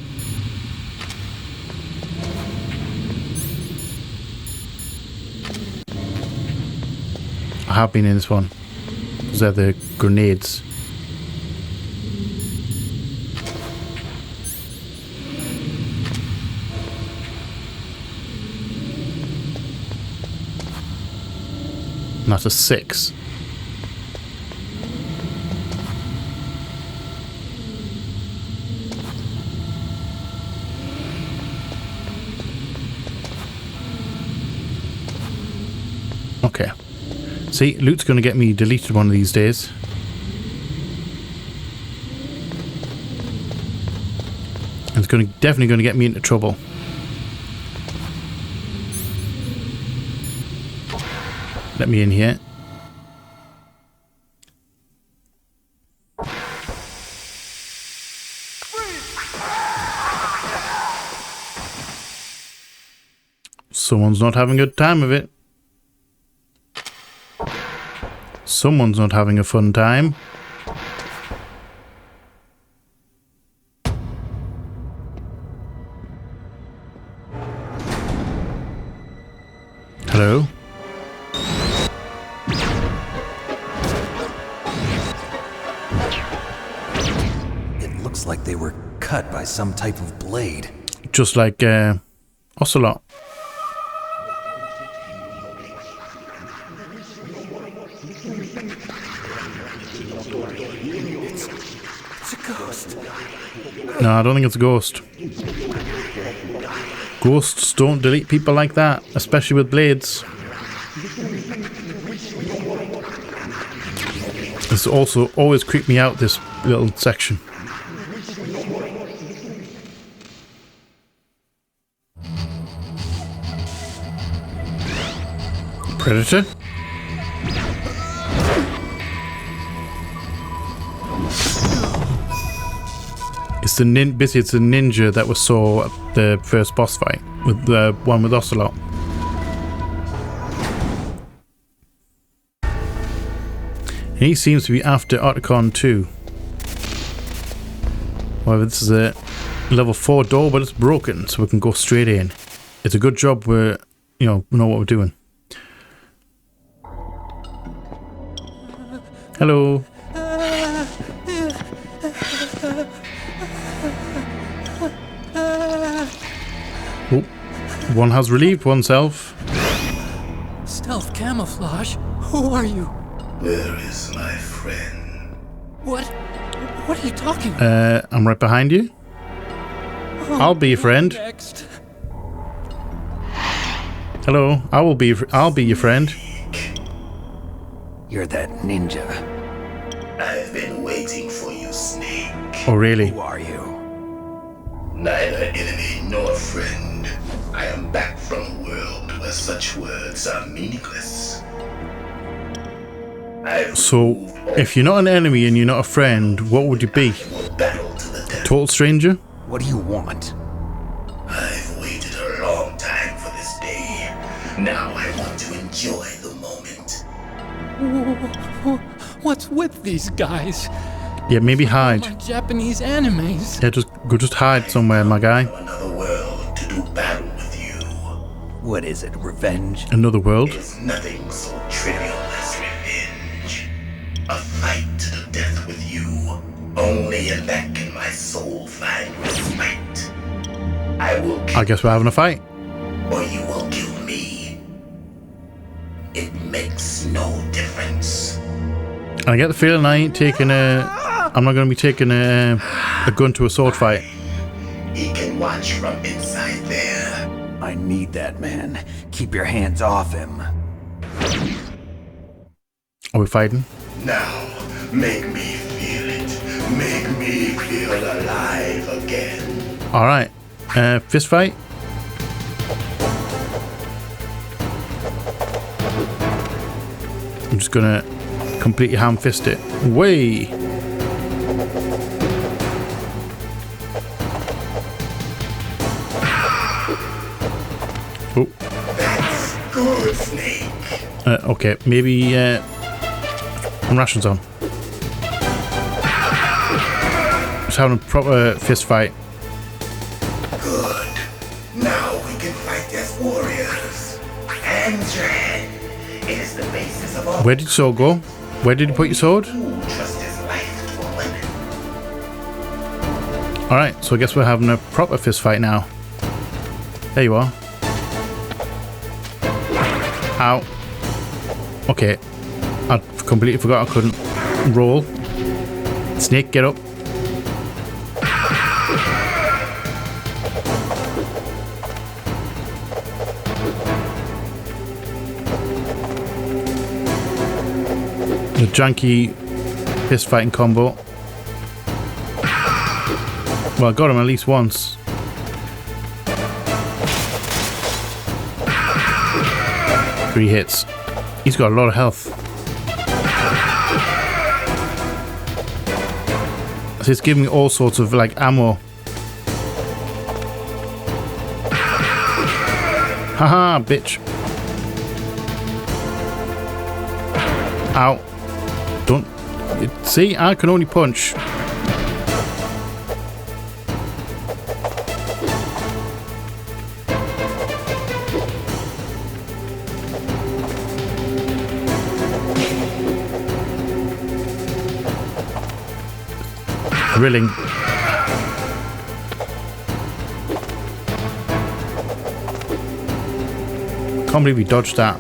I have been in this one. Those are the grenades. And that's a 6. Okay. See, loot's going to get me deleted one of these days. And it's definitely going to get me into trouble. Let me in here. Someone's not having a good time of it. Someone's not having a fun time. Hello? It looks like they were cut by some type of blade. Just like Ocelot. It's a ghost. No, I don't think it's a ghost. Ghosts don't delete people like that, especially with blades. This also always creeped me out, this little section. Predator? It's the basically it's the ninja that we saw at the first boss fight with the one with Ocelot. He seems to be after Otacon 2. However, this is a level 4 door, but it's broken, so we can go straight in. It's a good job we know what we're doing. Hello. Oh, one has relieved oneself. Stealth camouflage? Who are you? Where is my friend? What are you talking about? I'm right behind you. I'll be your friend. Next. Hello, I'll be your friend. You're that ninja. I've been waiting for you, Snake. Oh, really? Who are you? Neither enemy nor friend. I am back from a world where such words are meaningless. So, if you're not an enemy and you're not a friend, what would you be? Battle to the death. Total stranger? What do you want? I've waited a long time for this day. Now I want to enjoy the moment. What's with these guys? Yeah, maybe hide. My Japanese animes. Yeah, just hide somewhere, my guy. Another world to do battle with you. What is it, revenge? Another world? There's nothing so trivial as revenge. A fight to the death with you. Only in that can my soul find respite. I guess we're having a fight. Or you will kill me. It makes no difference. And I get the feeling I'm not going to be taking a gun to a sword fight. He can watch from inside there. I need that man. Keep your hands off him. Are we fighting? Now, make me feel it. Make me feel alive again. Alright. Fist fight. I'm just gonna completely ham fist it. Way. Oh. That's good, Snake. Okay, maybe rations on. Just having a proper fist fight. Good. Now we can fight as warriors. Hands your head. It is the basis of all. Where did your sword go? Where did you put your sword? Who trust his life to a weapon? Alright, so I guess we're having a proper fist fight now. There you are. Ow. Okay. I completely forgot I couldn't roll. Snake, get up. The janky fist fighting combo. Well, I got him at least once. Three hits. He's got a lot of health. So it's giving me all sorts of like ammo. Haha, bitch. Ow. Don't. See, I can only punch. Thrilling. Can't believe we dodged that.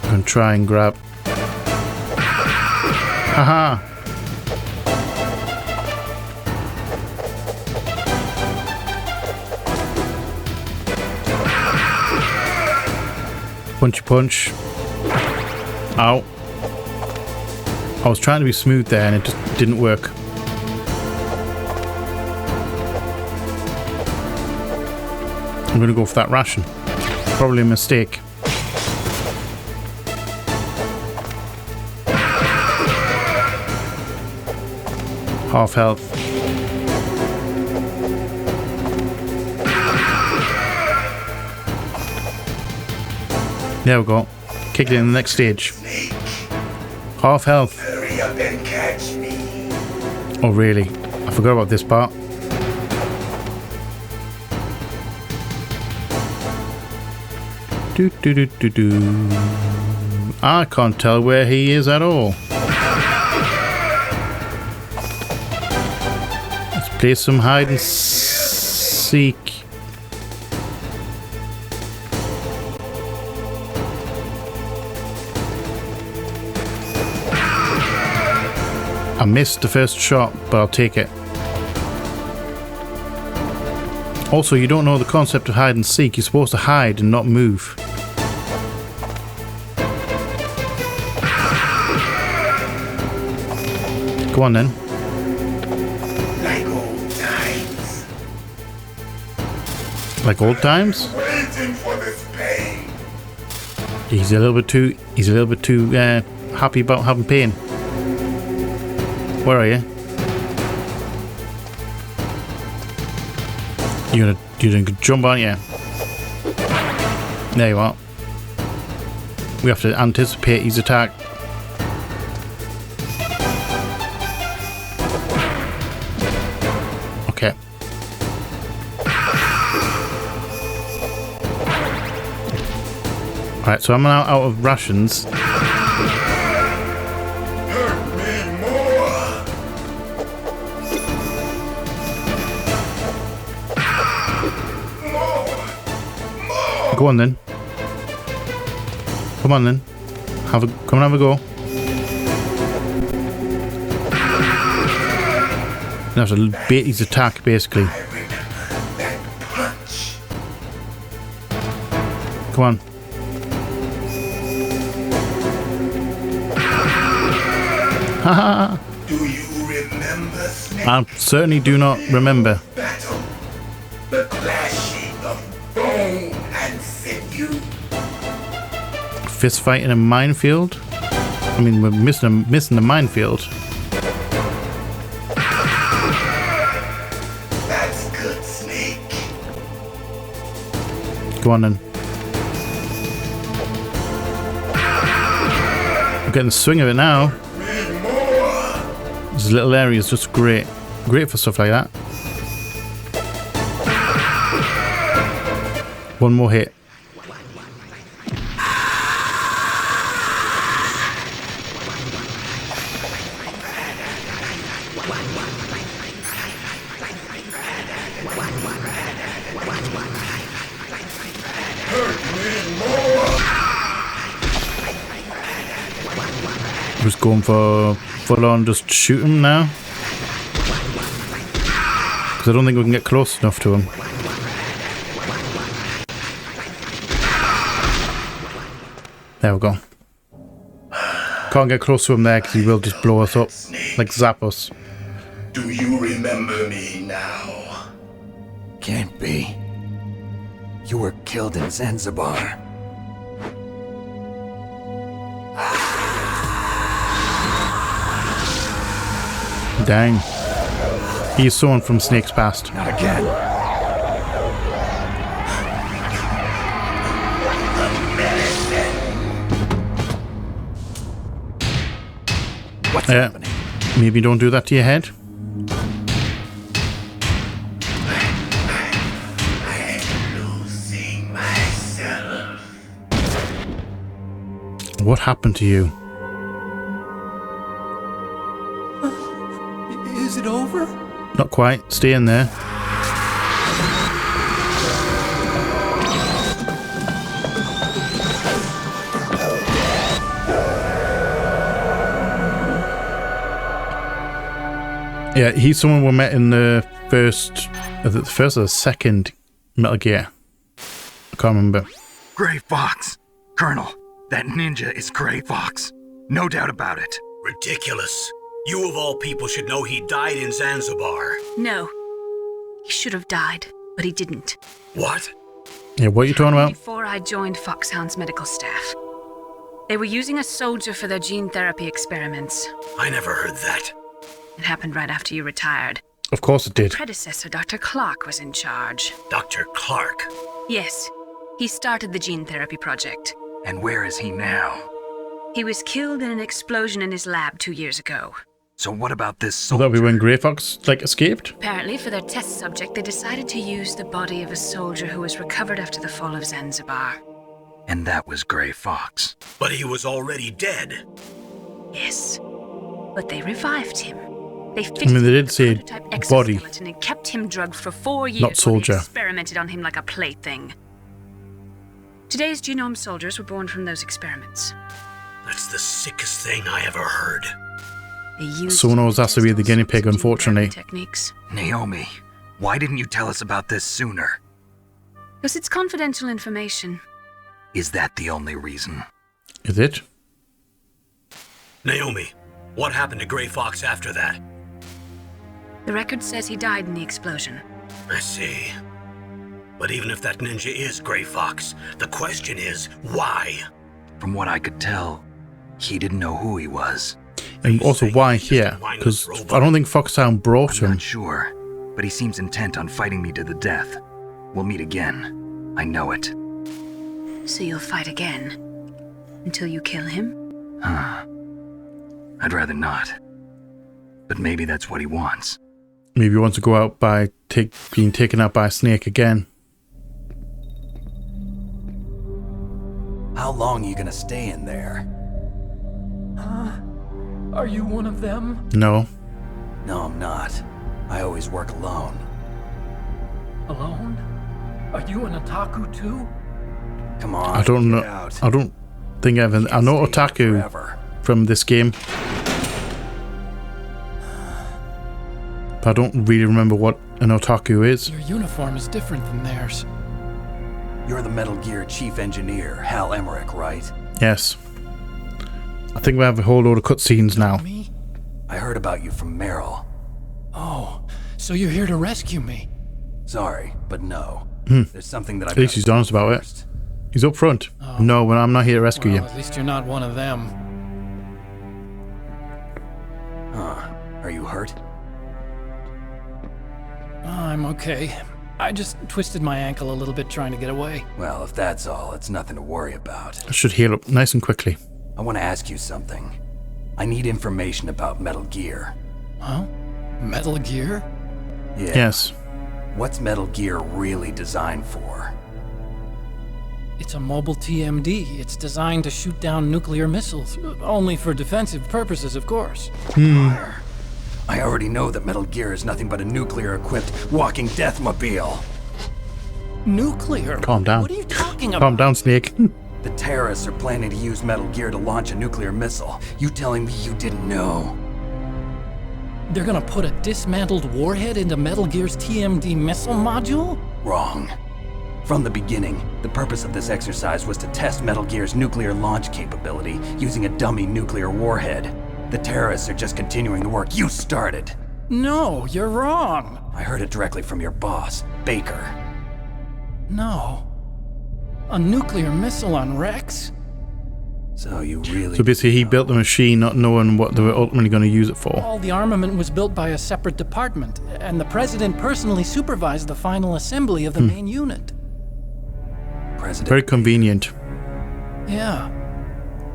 I'm gonna try and grab. Haha. Punchy punch. Ow. I was trying to be smooth there and it just didn't work. I'm gonna go for that ration. Probably a mistake. Half health. There we go. Kicked it in the next stage. Snake, Half health. hurry up and catch me. Oh really? I forgot about this part. Do do do do do. I can't tell where he is at all. Let's play some hide and seek. I missed the first shot, but I'll take it. Also, you don't know the concept of hide and seek. You're supposed to hide and not move. Go on then. Like old times. Like old times? Waiting for this pain. He's a little bit too happy about having pain. Where are you? You're gonna jump on you. There you are. We have to anticipate his attack. Okay. Alright, so I'm now out of rations. Go on then. Come on then. Come and have a go. You have to bait his attack basically. Come on. Do you remember, Snake? I certainly do not remember. Battle. The clashing of bone and sinew. Fist fight in a minefield? I mean, we're missing a minefield. That's good, Snake. Go on then. I'm getting the swing of it now. This little area is just great. Great for stuff like that. One more hit. Just going for full on, just shoot him now. Because I don't think we can get close enough to him. There we go. Can't get close to him there because he will just blow us up. Like zap us. Do you remember me now? Can't be. You were killed in Zanzibar. Dang. He's someone from Snake's past. Not again. What's happening? Maybe don't do that to your head. I'm losing myself. What happened to you? Is it over? Not quite. Stay in there. Yeah, he's someone we met in the first or the second Metal Gear. I can't remember. Gray Fox. Colonel, that ninja is Gray Fox. No doubt about it. Ridiculous. You of all people should know he died in Zanzibar. No. He should have died, but he didn't. What? Yeah, what are you talking about? Before I joined Foxhound's medical staff. They were using a soldier for their gene therapy experiments. I never heard that. It happened right after you retired. Of course it did. Predecessor, Dr. Clark, was in charge. Dr. Clark? Yes. He started the gene therapy project. And where is he now? He was killed in an explosion in his lab 2 years ago. So what about this So soldier? that be when Grey Fox, escaped? Apparently, for their test subject, they decided to use the body of a soldier who was recovered after the fall of Zanzibar. And that was Gray Fox. But he was already dead. Yes. But they revived him. They fixed they did say prototype body. exoskeleton and kept him drugged for 4 years. Not soldier. While they experimented on him like a plaything. Today's genome soldiers were born from those experiments. That's the sickest thing I ever heard. They used Someone always has to be the guinea pig, unfortunately. Techniques. Naomi, why didn't you tell us about this sooner? Because it's confidential information. Is that the only reason? Is it? Naomi, what happened to Gray Fox after that? The record says he died in the explosion. I see. But even if that ninja is Gray Fox, the question is, why? From what I could tell, he didn't know who he was. And also, why here? Because I don't think Foxhound brought I'm him. not sure, but he seems intent on fighting me to the death. We'll meet again. I know it. So you'll fight again? Until you kill him? I'd rather not. But maybe that's what he wants. Maybe he wants to go out by being taken out by a snake again. How long are you gonna stay in there? Are you one of them? No. No, I'm not. I always work alone. Alone? Are you an otaku too? Come on, I don't know. get out. I don't think I know Can't stay here Otaku forever. from this game. But I don't really remember what an otaku is. Your uniform is different than theirs. You're the Metal Gear Chief Engineer, Hal Emmerich, right? Yes. I think we have a whole load of cutscenes now. Me? I heard about you from Meryl. Oh, so you're here to rescue me? Sorry, but no. There's something that I've At least he's honest about it. He's up front. Oh. No, well, I'm not here to rescue you. At least you're not one of them. Huh. Are you hurt? I'm okay. I just twisted my ankle a little bit trying to get away. Well, if that's all, it's nothing to worry about. I should heal up nice and quickly. I want to ask you something. I need information about Metal Gear. Huh? Metal Gear? Yeah. Yes. What's Metal Gear really designed for? It's a mobile TMD. It's designed to shoot down nuclear missiles. Only for defensive purposes, of course. Liar. I already know that Metal Gear is nothing but a nuclear-equipped walking deathmobile. Nuclear? Calm down. What are you talking about? Calm down, Snake. The terrorists are planning to use Metal Gear to launch a nuclear missile. You telling me you didn't know? They're gonna put a dismantled warhead into Metal Gear's TMD missile module? Wrong. From the beginning, the purpose of this exercise was to test Metal Gear's nuclear launch capability using a dummy nuclear warhead. The terrorists are just continuing the work you started. No, you're wrong. I heard it directly from your boss, Baker. No. A nuclear missile on Rex? So you really... So basically he built the machine not knowing what they were ultimately going to use it for. All the armament was built by a separate department, and the president personally supervised the final assembly of the main unit. President... Very convenient. Yeah.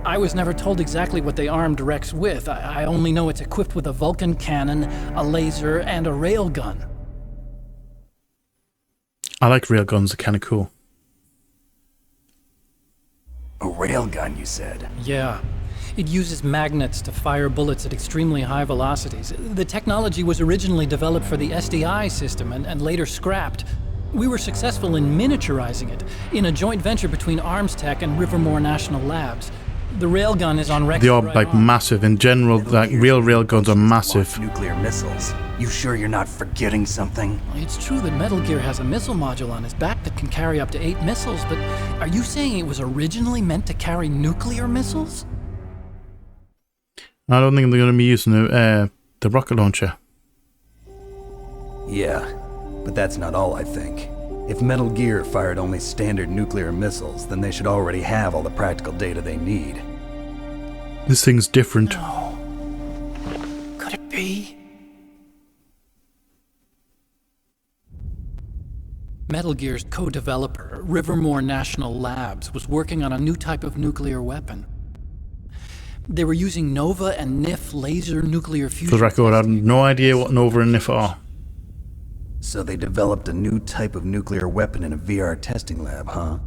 I was never told exactly what they armed Rex with. I only know it's equipped with a Vulcan cannon, a laser, and a railgun. I like railguns, they're kind of cool. A railgun, you said? Yeah. It uses magnets to fire bullets at extremely high velocities. The technology was originally developed for the SDI system and later scrapped. We were successful in miniaturizing it in a joint venture between Armstech and Rivermore National Labs. The railgun is on Rex. They are like massive. In general, like real railguns are massive. Nuclear missiles. You sure you're not forgetting something? It's true that Metal Gear has a missile module on his back that can carry up to 8 missiles, but are you saying it was originally meant to carry nuclear missiles? I don't think they're going to be using the rocket launcher. Yeah, but that's not all I think. If Metal Gear fired only standard nuclear missiles, then they should already have all the practical data they need. This thing's different. No. Could it be? Metal Gear's co-developer, Rivermore National Labs, was working on a new type of nuclear weapon. They were using Nova and NIF laser nuclear fusion. For the record, I have no idea what Nova and NIF are. So they developed a new type of nuclear weapon in a VR testing lab, huh?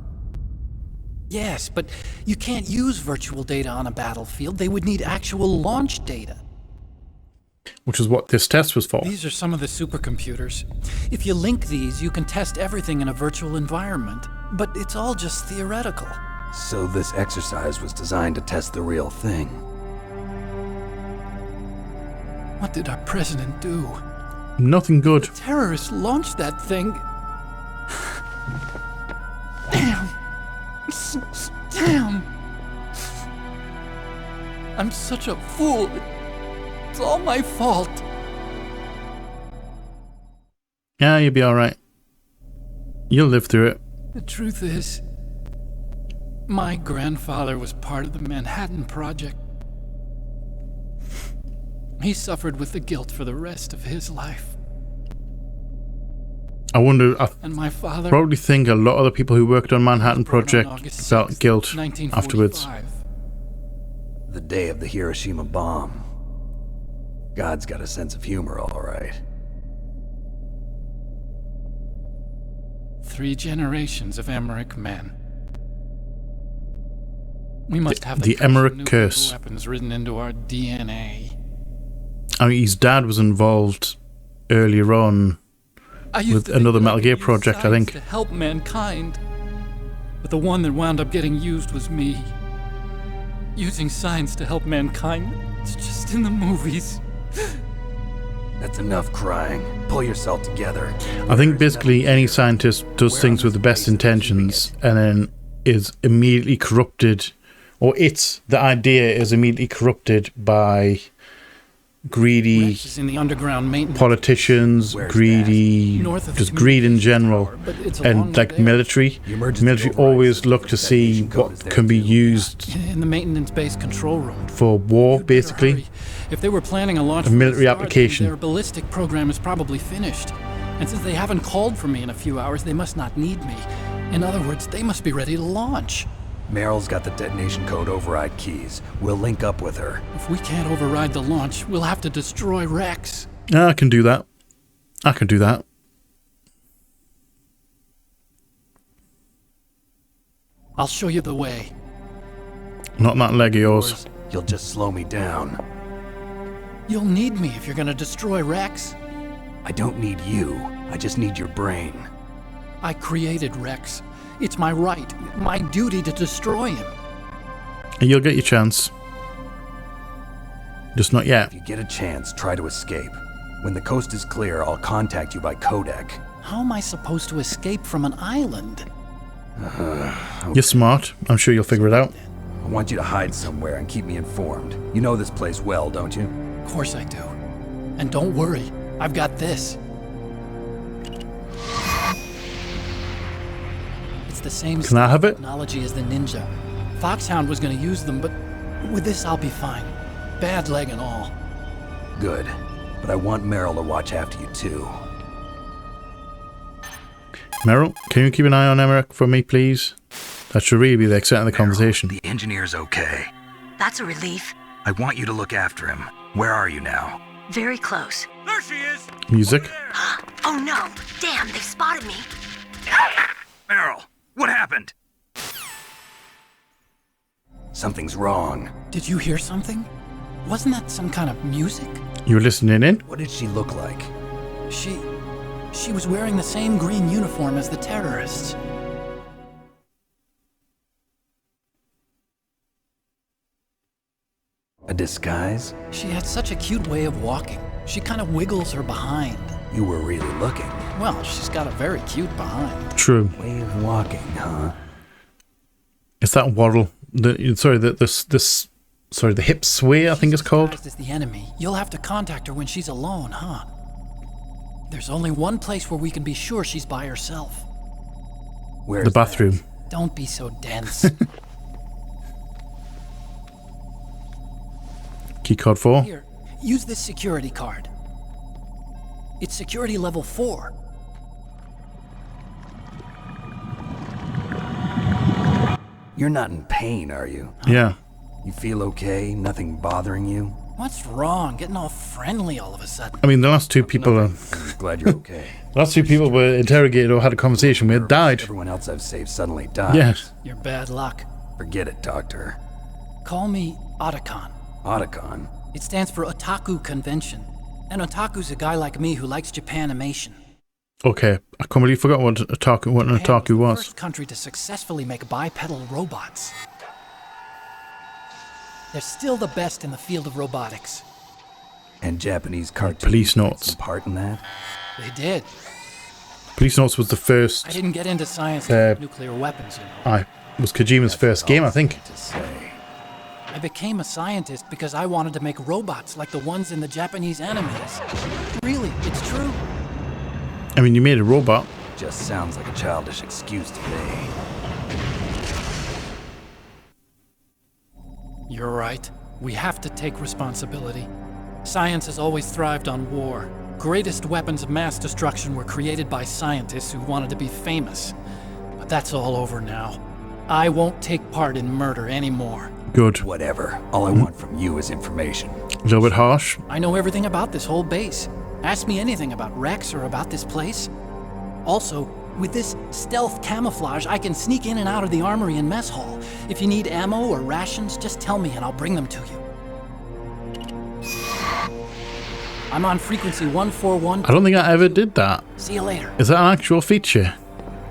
Yes, but you can't use virtual data on a battlefield. They would need actual launch data. Which is what this test was for. These are some of the supercomputers. If you link these, you can test everything in a virtual environment. But it's all just theoretical. So this exercise was designed to test the real thing. What did our president do? Nothing good. Terrorists launched that thing. Damn. Damn. I'm such a fool. It's all my fault. Yeah, you'll be alright. You'll live through it. The truth is, my grandfather was part of the Manhattan Project. He suffered with the guilt for the rest of his life. I wonder, And my father probably think a lot of the people who worked on Manhattan Project felt guilt 1945. afterwards. The day of the Hiroshima bomb. God's got a sense of humor, all right. 3 generations of Emmerich men. We must have the curse of Emmerich nuclear curse. Weapons written into our DNA. I mean, his dad was involved earlier on with another Metal Gear project, I think. To help mankind. But the one that wound up getting used was me. Using science to help mankind. It's just in the movies. That's enough crying. Pull yourself together. I think basically any scientist does things with the best intentions and then is immediately corrupted, or the idea is immediately corrupted by greedy Rex is in the underground maintenance. politicians, Where's greedy, North of the just greed in communication general, tower, but it's along and like there. military. The emergency Military override always system look to see detonation code is what there can be too. used In the maintenance base control room. for war, You'd better basically. hurry. If they were planning a launch A from the military start, then application. their ballistic program is probably finished. And since they haven't called for me in a few hours, they must not need me. In other words, they must be ready to launch. Meryl's got the detonation code override keys. We'll link up with her. If we can't override the launch, we'll have to destroy Rex. Yeah, I can do that. I can do that. I'll show you the way. Not that leg of yours. You'll just slow me down. You'll need me if you're gonna destroy Rex. I don't need you. I just need your brain. I created Rex. It's my right, my duty to destroy him. You'll get your chance. Just not yet. If you get a chance, try to escape. When the coast is clear, I'll contact you by codec. How am I supposed to escape from an island? You're smart. I'm sure you'll figure it out. I want you to hide somewhere and keep me informed. You know this place well, don't you? Of course I do. And don't worry, I've got this. It's the same Can I have it? technology as the Ninja. Foxhound was going to use them, but with this I'll be fine. Bad leg and all. Good. But I want Meryl to watch after you too. Meryl, can you keep an eye on Emmerich for me, please? That should really be the extent of the conversation. The engineer's okay. That's a relief. I want you to look after him. Where are you now? Very close. There she is! Music. Oh no! Damn, they've spotted me. Meryl, what happened? Something's wrong. Did you hear something? Wasn't that some kind of music? You were listening in? What did she look like? She was wearing the same green uniform as the terrorists. A disguise? She had such a cute way of walking. She kind of wiggles her behind. You were really looking. Well, she's got a very cute behind. True. Way of walking, huh? It's that waddle. The hip sway, I think it's called. Disguised as the enemy. You'll have to contact her when she's alone, huh? There's only one place where we can be sure she's by herself. Where's The bathroom. Don't be so dense. Keycard 4. Here, use this security card. It's security level 4. You're not in pain, are you? Yeah. You feel okay? Nothing bothering you? What's wrong? Getting all friendly all of a sudden. I mean, the last two people I'm glad you're okay. were interrogated or had a conversation with died. Everyone else I've saved suddenly died. Yes. You're bad luck. Forget it, Doctor. Call me Otacon. Otacon? It stands for Otaku Convention. And Otaku's a guy like me who likes Japanimation. Okay. I completely forgot what an Japan otaku the was. first country to successfully make bipedal robots. They're still the best in the field of robotics. And Japanese cartoons Police played Notes. some part in that? They did. Police Notes was the first. I didn't get into science Uh, like nuclear weapons, you know. It was Kojima's first game, I think. To say. I became a scientist because I wanted to make robots like the ones in the Japanese animes. Really, it's true. I mean, you made a robot. Just sounds like a childish excuse to me. You're right. We have to take responsibility. Science has always thrived on war. Greatest weapons of mass destruction were created by scientists who wanted to be famous. But that's all over now. I won't take part in murder anymore. Good. Whatever. All I want from you is information. A little bit harsh. I know everything about this whole base. Ask me anything about Rex or about this place. Also, with this stealth camouflage, I can sneak in and out of the armory and mess hall. If you need ammo or rations, just tell me and I'll bring them to you. I'm on frequency 141. I don't think I ever did that. See you later. Is that an actual feature?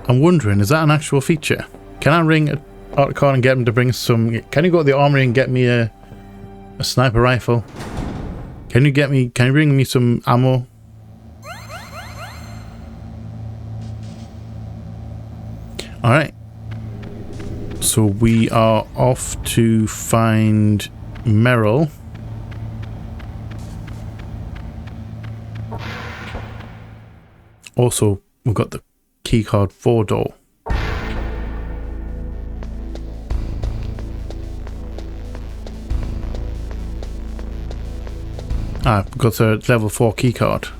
I'm wondering, is that an actual feature? Can I ring Otacon and get him to bring some... Can you go to the armory and get me a sniper rifle? Can you bring me some ammo? Alright. So we are off to find Meryl. Also, we've got the keycard 4 door. We've got a level 4 keycard.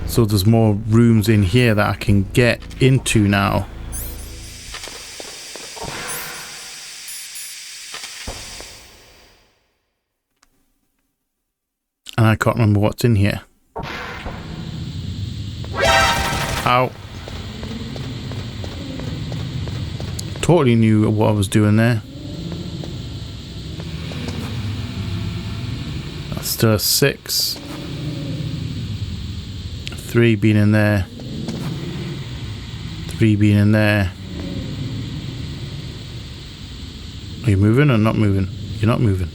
So there's more rooms in here that I can get into now. And I can't remember what's in here. Ow. Totally knew what I was doing there. That's still a 6. 3 being in there. 3 being in there. Are you moving or not moving? You're not moving.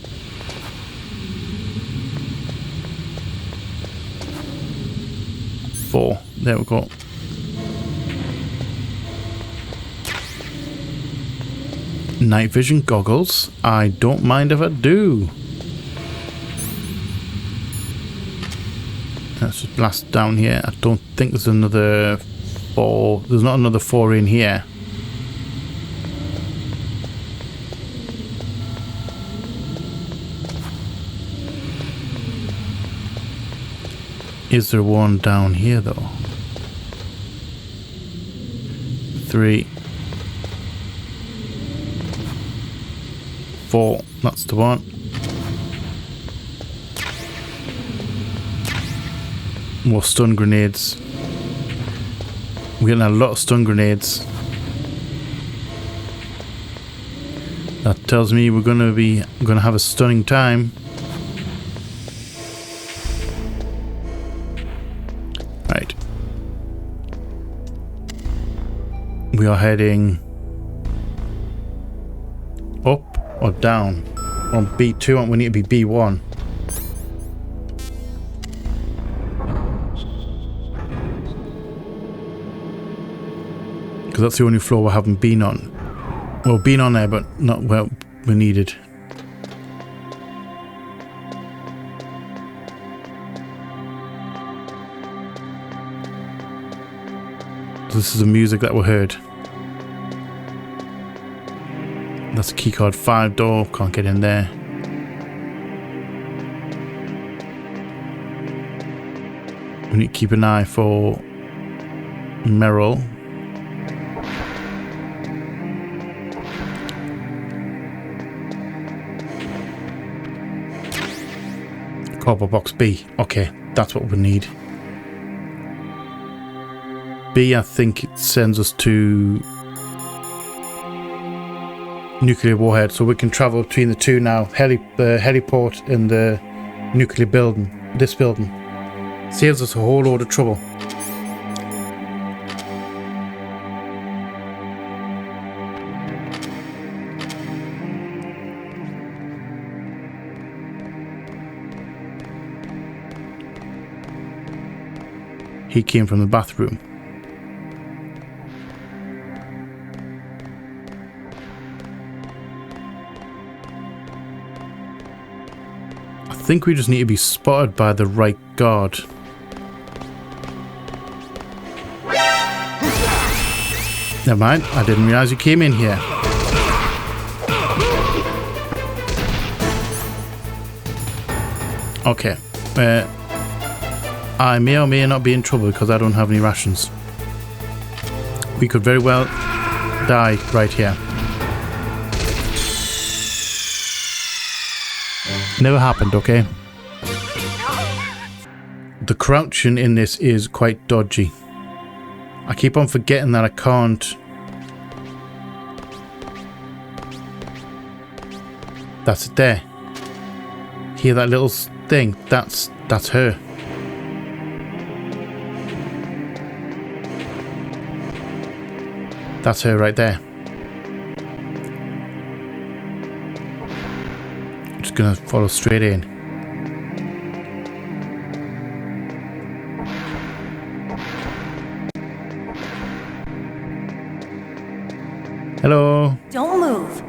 There we go. Night vision goggles. I don't mind if I do. Let's just blast down here. I don't think there's another 4. There's not another 4 in here. Is there one down here though? 3, 4, that's the one. More stun grenades. We're getting a lot of stun grenades. That tells me we're gonna have a stunning time. Right. We are heading up or down? We're on B2 and we need to be B1. Because that's the only floor we haven't been on. Well, been on there, but not where we needed. This is the music that we heard. That's a keycard 5 door. Can't get in there. We need to keep an eye for Merrill. Cardboard box B. Okay, that's what we need. B, I think it sends us to nuclear warhead, so we can travel between the two now. The heliport and the nuclear building. This building saves us a whole load of trouble. He came from the bathroom. I think we just need to be spotted by the right guard. Never mind, I didn't realize you came in here. Okay. I may or may not be in trouble because I don't have any rations. We could very well die right here. Never happened, okay? The crouching in this is quite dodgy. I keep on forgetting that I can't. That's it there. Hear that little thing? That's her. That's her right there. Just gonna follow straight in. Hello. Don't move.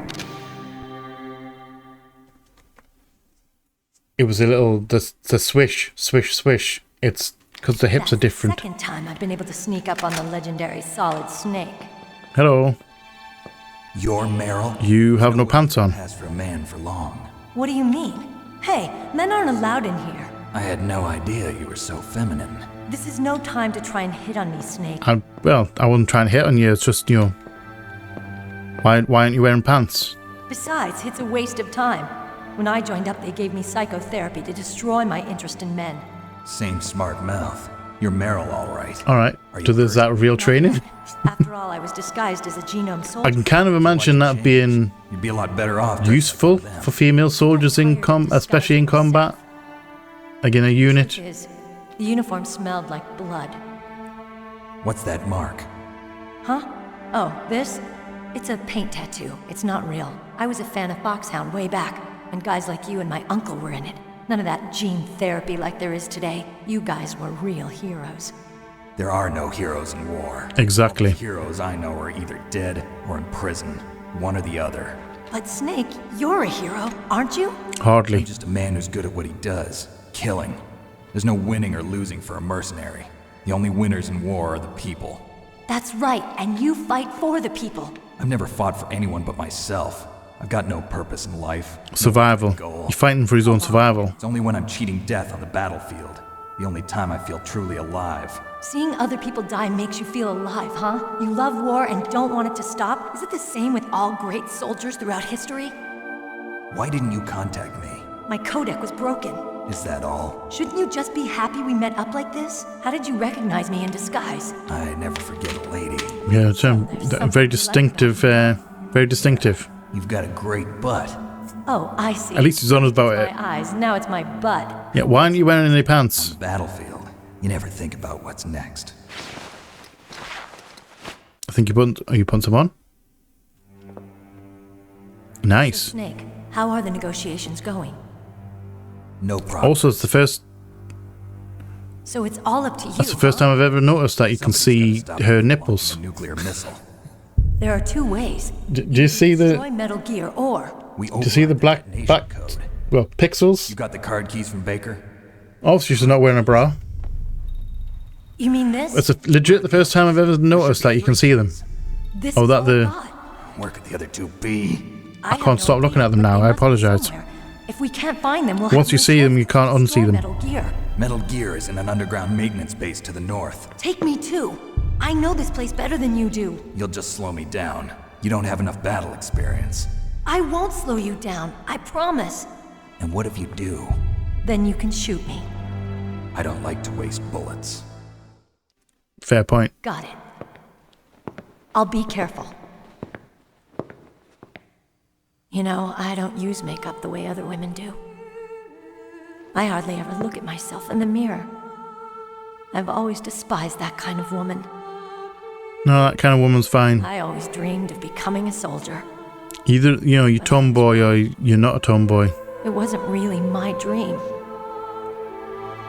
It was a little the swish, swish, swish It's because the hips are different. Second time I've been able to sneak up on the legendary Solid Snake. Hello. You're Meryl? You have no pants on. Pass for a man for long. What do you mean? Hey, men aren't allowed in here. I had no idea you were so feminine. This is no time to try and hit on me, Snake. Well, I wasn't trying to hit on you. It's just, you know, why aren't you wearing pants? Besides, it's a waste of time. When I joined up, they gave me psychotherapy to destroy my interest in men. Same smart mouth. You're Meryl, all right. All right. So there's that real training? After all, I was disguised as a genome soldier. I can kind of imagine that being You'd be a lot better off useful for female soldiers in especially in combat. Like in a unit. The uniform smelled like blood. What's that mark? Huh? Oh, this? It's a paint tattoo. It's not real. I was a fan of Foxhound way back, and guys like you and my uncle were in it. None of that gene therapy like there is today. You guys were real heroes. There are no heroes in war. Exactly. All the heroes I know are either dead or in prison. One or the other. But Snake, you're a hero, aren't you? Hardly. I'm just a man who's good at what he does. Killing. There's no winning or losing for a mercenary. The only winners in war are the people. That's right, and you fight for the people. I've never fought for anyone but myself. I've got no purpose in life. Survival. He's fighting for his own survival. It's only when I'm cheating death on the battlefield. The only time I feel truly alive. Seeing other people die makes you feel alive, huh? You love war and don't want it to stop? Is it the same with all great soldiers throughout history? Why didn't you contact me? My codec was broken. Is that all? Shouldn't you just be happy we met up like this? How did you recognize me in disguise? I never forget a lady. Yeah, it's very distinctive. Very distinctive. You've got a great butt. Oh, I see. At least he's honest about it. My eyes, now it's my butt. Yeah, why aren't you wearing any pants? On the battlefield, you never think about what's next. I think you put some on. Nice. So Snake, how are the negotiations going? No problem. Also, it's the first. So it's all up to you. That's the first time I've ever noticed that you can see her nipples. Nuclear missile. There are two ways. Do you see Destroy the? Metal Gear, or Do you see the black pixels? You got the card keys from Baker? Obviously, she's not wearing a bra. You mean this? It's legit the first time I've ever noticed that you can see them. This Oh, is that all the. God. Where could the other two be? I can't stop looking at them now. I apologize. If we can't find them, we'll Once have you no see them, choice you can't but to unsee destroy them. Metal Gear. Metal Gear is in an underground maintenance base to the north. Take me too. I know this place better than you do. You'll just slow me down. You don't have enough battle experience. I won't slow you down. I promise. And what if you do? Then you can shoot me. I don't like to waste bullets. Fair point. Got it. I'll be careful. You know, I don't use makeup the way other women do. I hardly ever look at myself in the mirror. I've always despised that kind of woman. No, that kind of woman's fine. I always dreamed of becoming a soldier. Either, you know, you're tomboy or you're not a tomboy. It wasn't really my dream.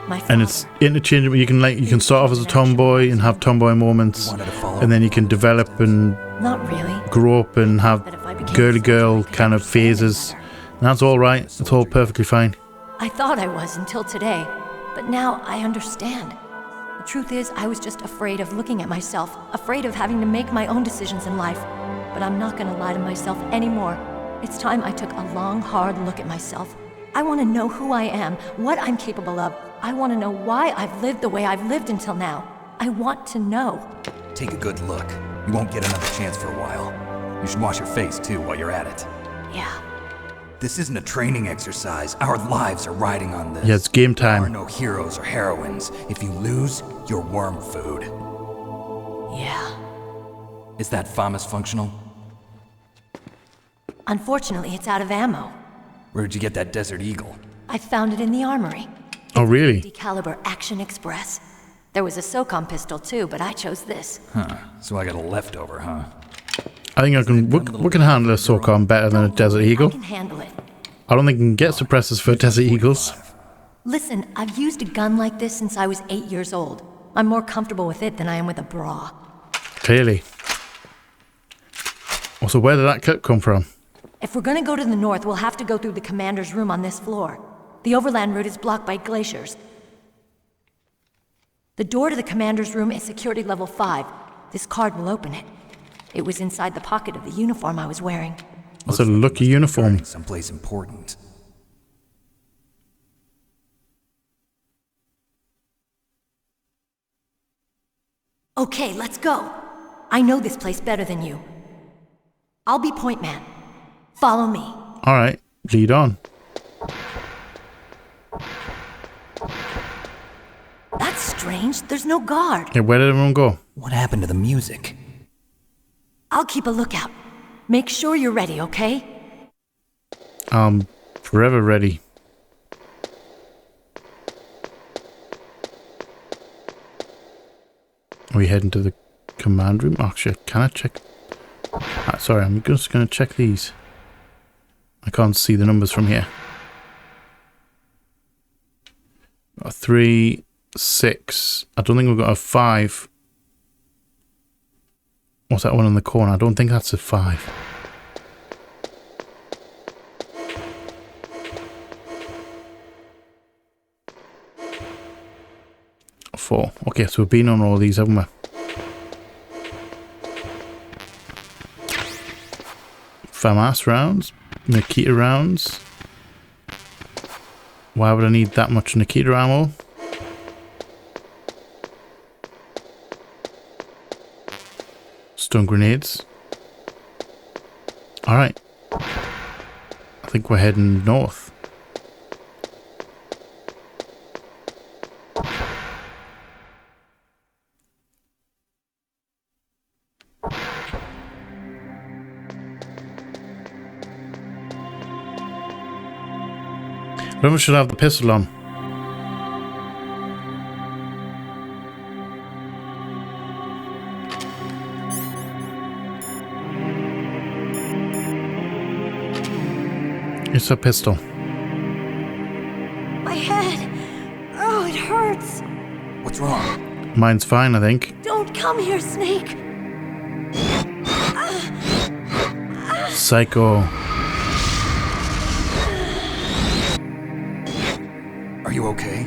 My And it's interchangeable. You can start off as a tomboy and have tomboy moments, and then you can develop and Not really. grow up and have girly girl kind of phases. And that's all right. It's all perfectly fine. I thought I was until today, but now I understand. The truth is, I was just afraid of looking at myself, afraid of having to make my own decisions in life. But I'm not gonna lie to myself anymore. It's time I took a long, hard look at myself. I want to know who I am, what I'm capable of. I want to know why I've lived the way I've lived until now. I want to know. Take a good look. You won't get another chance for a while. You should wash your face, too, while you're at it. Yeah. This isn't a training exercise. Our lives are riding on this. Yeah, it's game There are time. no heroes or heroines. If you lose, you're worm food. Yeah. Is that FAMAS functional? Unfortunately, it's out of ammo. Where'd you get that Desert Eagle? I found it in the armory. Oh, really? 50 caliber Action Express. There was a SOCOM pistol too, but I chose this. Huh. So I got a leftover, huh? I think we can handle a SOCOM better than a Desert I Eagle. can handle it. I don't think you can get suppressors for Desert Eagles. Listen, I've used a gun like this since I was 8 years old. I'm more comfortable with it than I am with a bra. Clearly. Also, where did that clip come from? If we're gonna go to the north, we'll have to go through the commander's room on this floor. The overland route is blocked by glaciers. The door to the commander's room is security level 5. This card will open it. It was inside the pocket of the uniform I was wearing. That's a lucky uniform. Someplace important. Okay, let's go. I know this place better than you. I'll be point man. Follow me. Alright, lead on. That's strange. There's no guard. Yeah, where did everyone go? What happened to the music? I'll keep a lookout. Make sure you're ready, okay? Forever ready. Are we heading to the command room? Actually, can I check? Sorry, I'm just going to check these. I can't see the numbers from here. 3, 6. I don't think we've got a 5. What's that one in the corner? I don't think that's a 5. Four. Okay, so we've been on all these, haven't we? FAMAS rounds. Nikita rounds. Why would I need that much Nikita ammo? Stun grenades. Alright. I think we're heading north. Whoever should have the pistol on. It's a pistol. My head. Oh, it hurts. What's wrong? Mine's fine, I think. Don't come here, Snake. Psycho. Are you okay?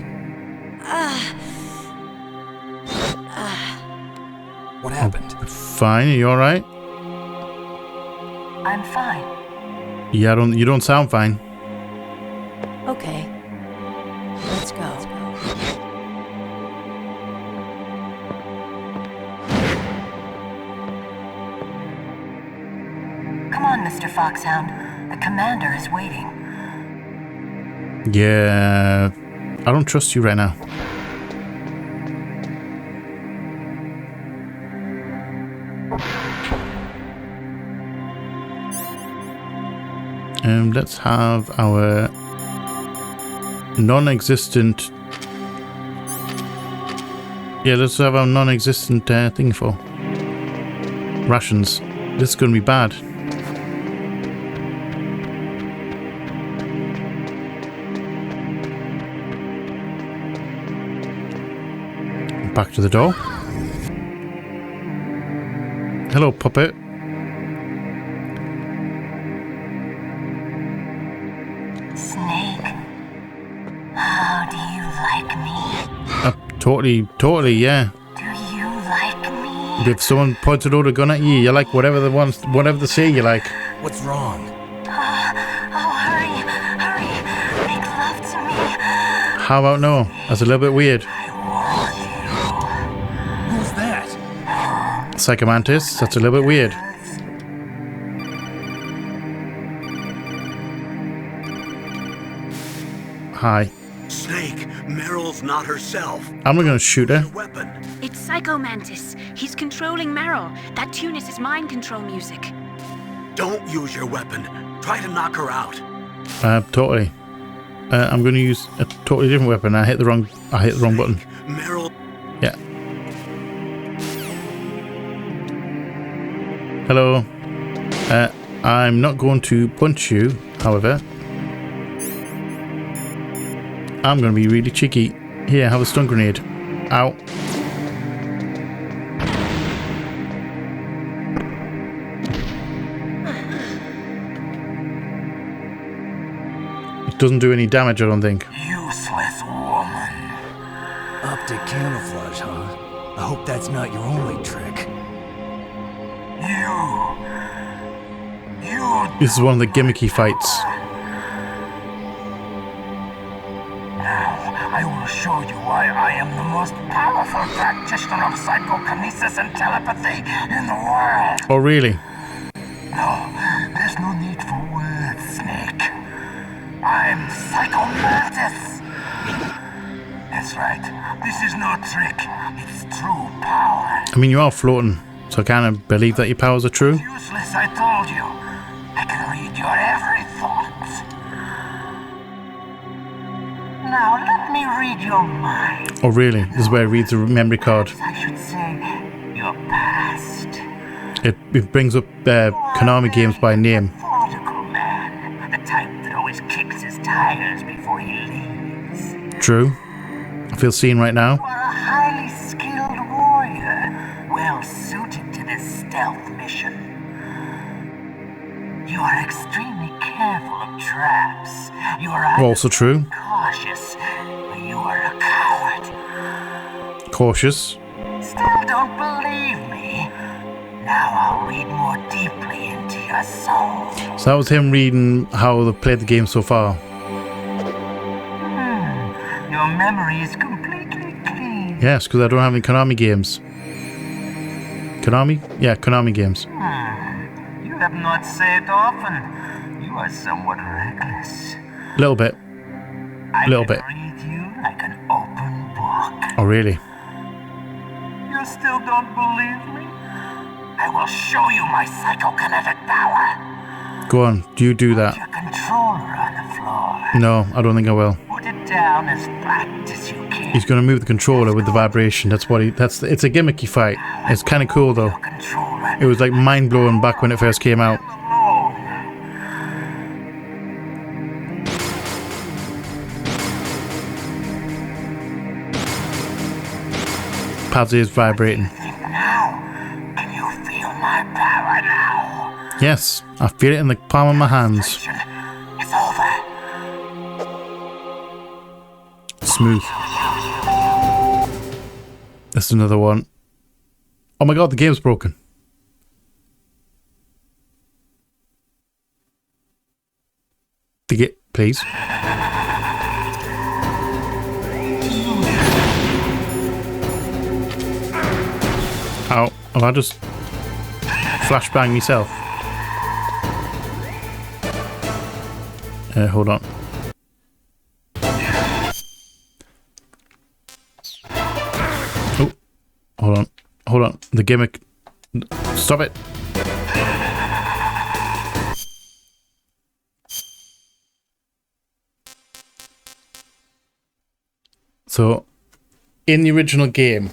What happened? Fine, are you alright? I'm fine. Yeah, you don't sound fine. Okay. Let's go. Come on, Mr. Foxhound. The commander is waiting. Yeah, I don't trust you right now. Let's have our non-existent. Yeah, let's have our non-existent thing for rations. This is going to be bad. Back to the door. Hello, puppet. Snake, how do you like me? Totally, yeah. Do you like me? If someone points a loaded gun at you, you like whatever they say you like. What's wrong? Hurry. Make love to me. How about no? That's a little bit weird. Who's that? Psychomantis, that's a little bit weird. Hi. Snake, Meryl's not herself. I'm not gonna shoot her. Weapon. It's Psycho Mantis. He's controlling Meryl. That tune is his mind control music. Don't use your weapon. Try to knock her out. Totally. I'm gonna use a totally different weapon. I hit the wrong button. Meryl. Yeah. Hello. I'm not going to punch you, however. I'm going to be really cheeky. Here, have a stun grenade. Ow. It doesn't do any damage, I don't think. Useless woman. Up ballistic camouflage, huh? I hope that's not your only trick. This is one of the gimmicky fights. Now, I will show you why I am the most powerful practitioner of psychokinesis and telepathy in the world. Oh, really? No, there's no need for words, Snake. I'm Psychomantis. That's right. This is no trick. It's true power. I mean, you are floating, so I kind of believe that your powers are true. It's useless, I told you. I can read your every thought. Now, let me read your mind. Oh, really? This is where it reads the memory card. I should say, your past. It brings up Konami games by name. Methodical man. The type that always kicks his tires before he leaves. True. I feel seen right now. You are a highly skilled warrior, well suited to this stealth mission. You are extremely careful of traps. You are Also true. cautious, but you are a coward. Cautious. Still don't believe me? Now I'll read more deeply into your soul. So that was him reading how they've played the game so far. Your memory is completely clean. Yes, because I don't have any Konami games. Konami? Yeah, Konami games. You have not said often. You are somewhat reckless. Little bit. Little bit. Read you like an open book. Oh, really? You still don't believe me? I will show you my psychokinetic power. Go on, you do that. Your controller on the floor. No, I don't think I will. Put it down as flat as you can. He's going to move the controller with the vibration. That's what it's a gimmicky fight. It's kind of cool though. It was like mind-blowing back when it first came out. Pads is vibrating. Can you feel my power now? Yes, I feel it in the palm of my hands. It's over. Smooth. That's another one. Oh my god, the game's broken. Please. Ow. Oh, I just flashbang myself. Hold on. Oh, hold on. Hold on. The gimmick. Stop it. So, in the original game,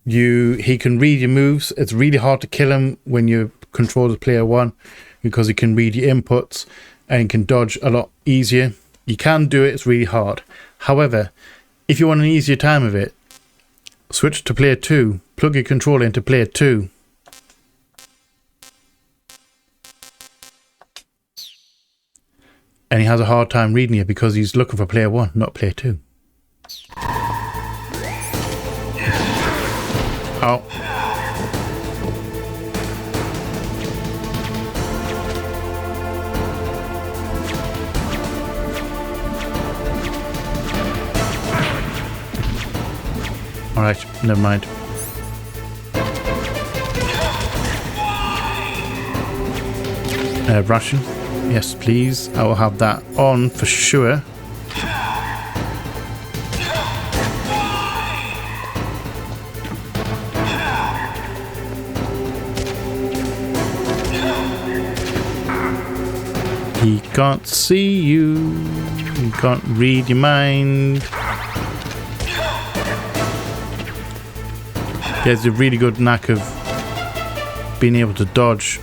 he can read your moves. It's really hard to kill him when you control as player one because he can read your inputs and you can dodge a lot easier. You can do it, it's really hard. However, if you want an easier time of it, switch to player 2, plug your controller into player 2. And he has a hard time reading it because he's looking for player 1, not player 2. Oh. Alright, never mind. Russian. Yes, please. I will have that on for sure. He can't see you. He can't read your mind. He has a really good knack of being able to dodge.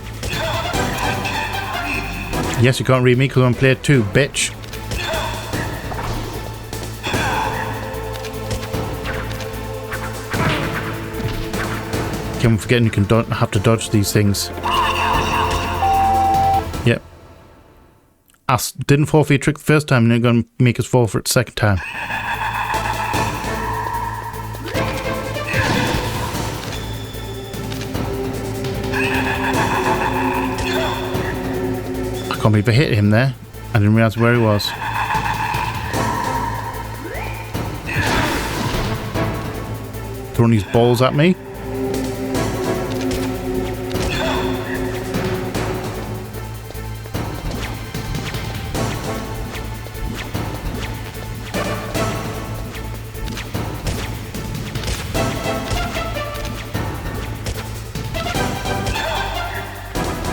Yes, you can't read me because I'm player 2, bitch. I'm forgetting you can have to dodge these things. Yep. I didn't fall for your trick the first time and you're going to make us fall for it the second time. Can't believe I hit him there. I didn't realize where he was. Throwing these balls at me.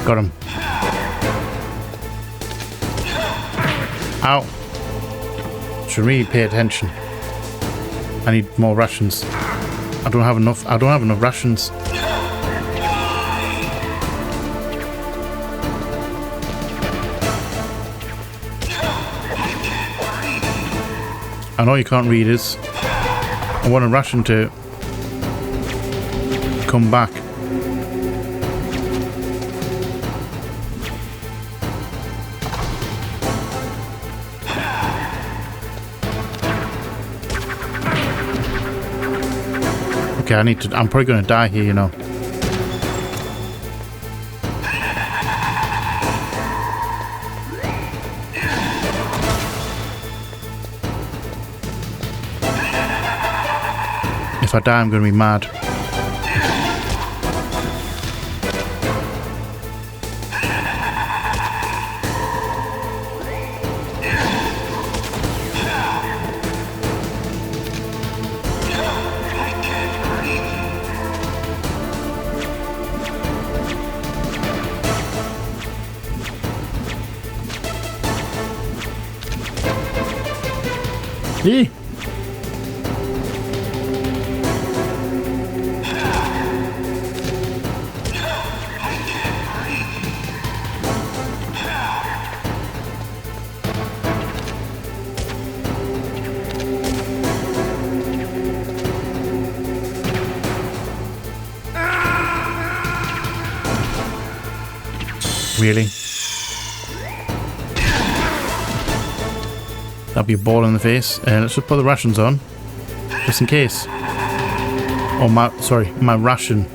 Got him. Ow. Should really pay attention. I need more rations. I don't have enough rations. I know you can't read this. I want a ration to come back. Okay, I'm probably gonna die here, you know. If I die, I'm gonna be mad. Yeah. Really? That'll be a ball in the face. Let's just put the rations on, just in case. Oh, my ration.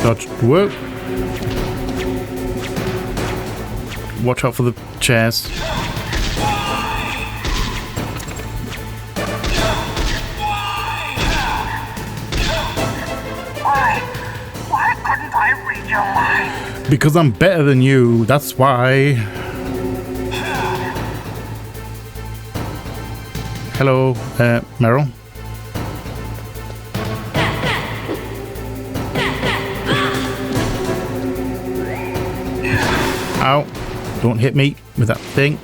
Dodge. Whoa. Watch out for the chairs. Because I'm better than you, that's why. Hello, Meryl. Ow. Don't hit me with that thing.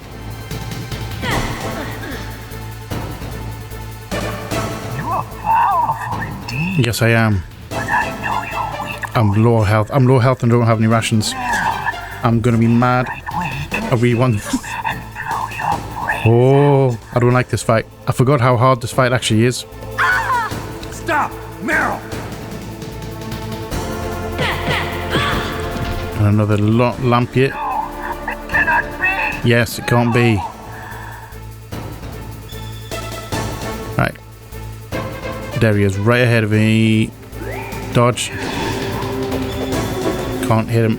You are powerful indeed. Yes, I am. But I know your weak. I'm low health. I'm low health and don't have any rations. I'm gonna be mad. I really want. Oh, I don't like this fight. I forgot how hard this fight actually is. Stop, Meryl. And another lamp yet. It cannot be. Yes, it can't be. Right. There he is, right ahead of me. Dodge. Can't hit him.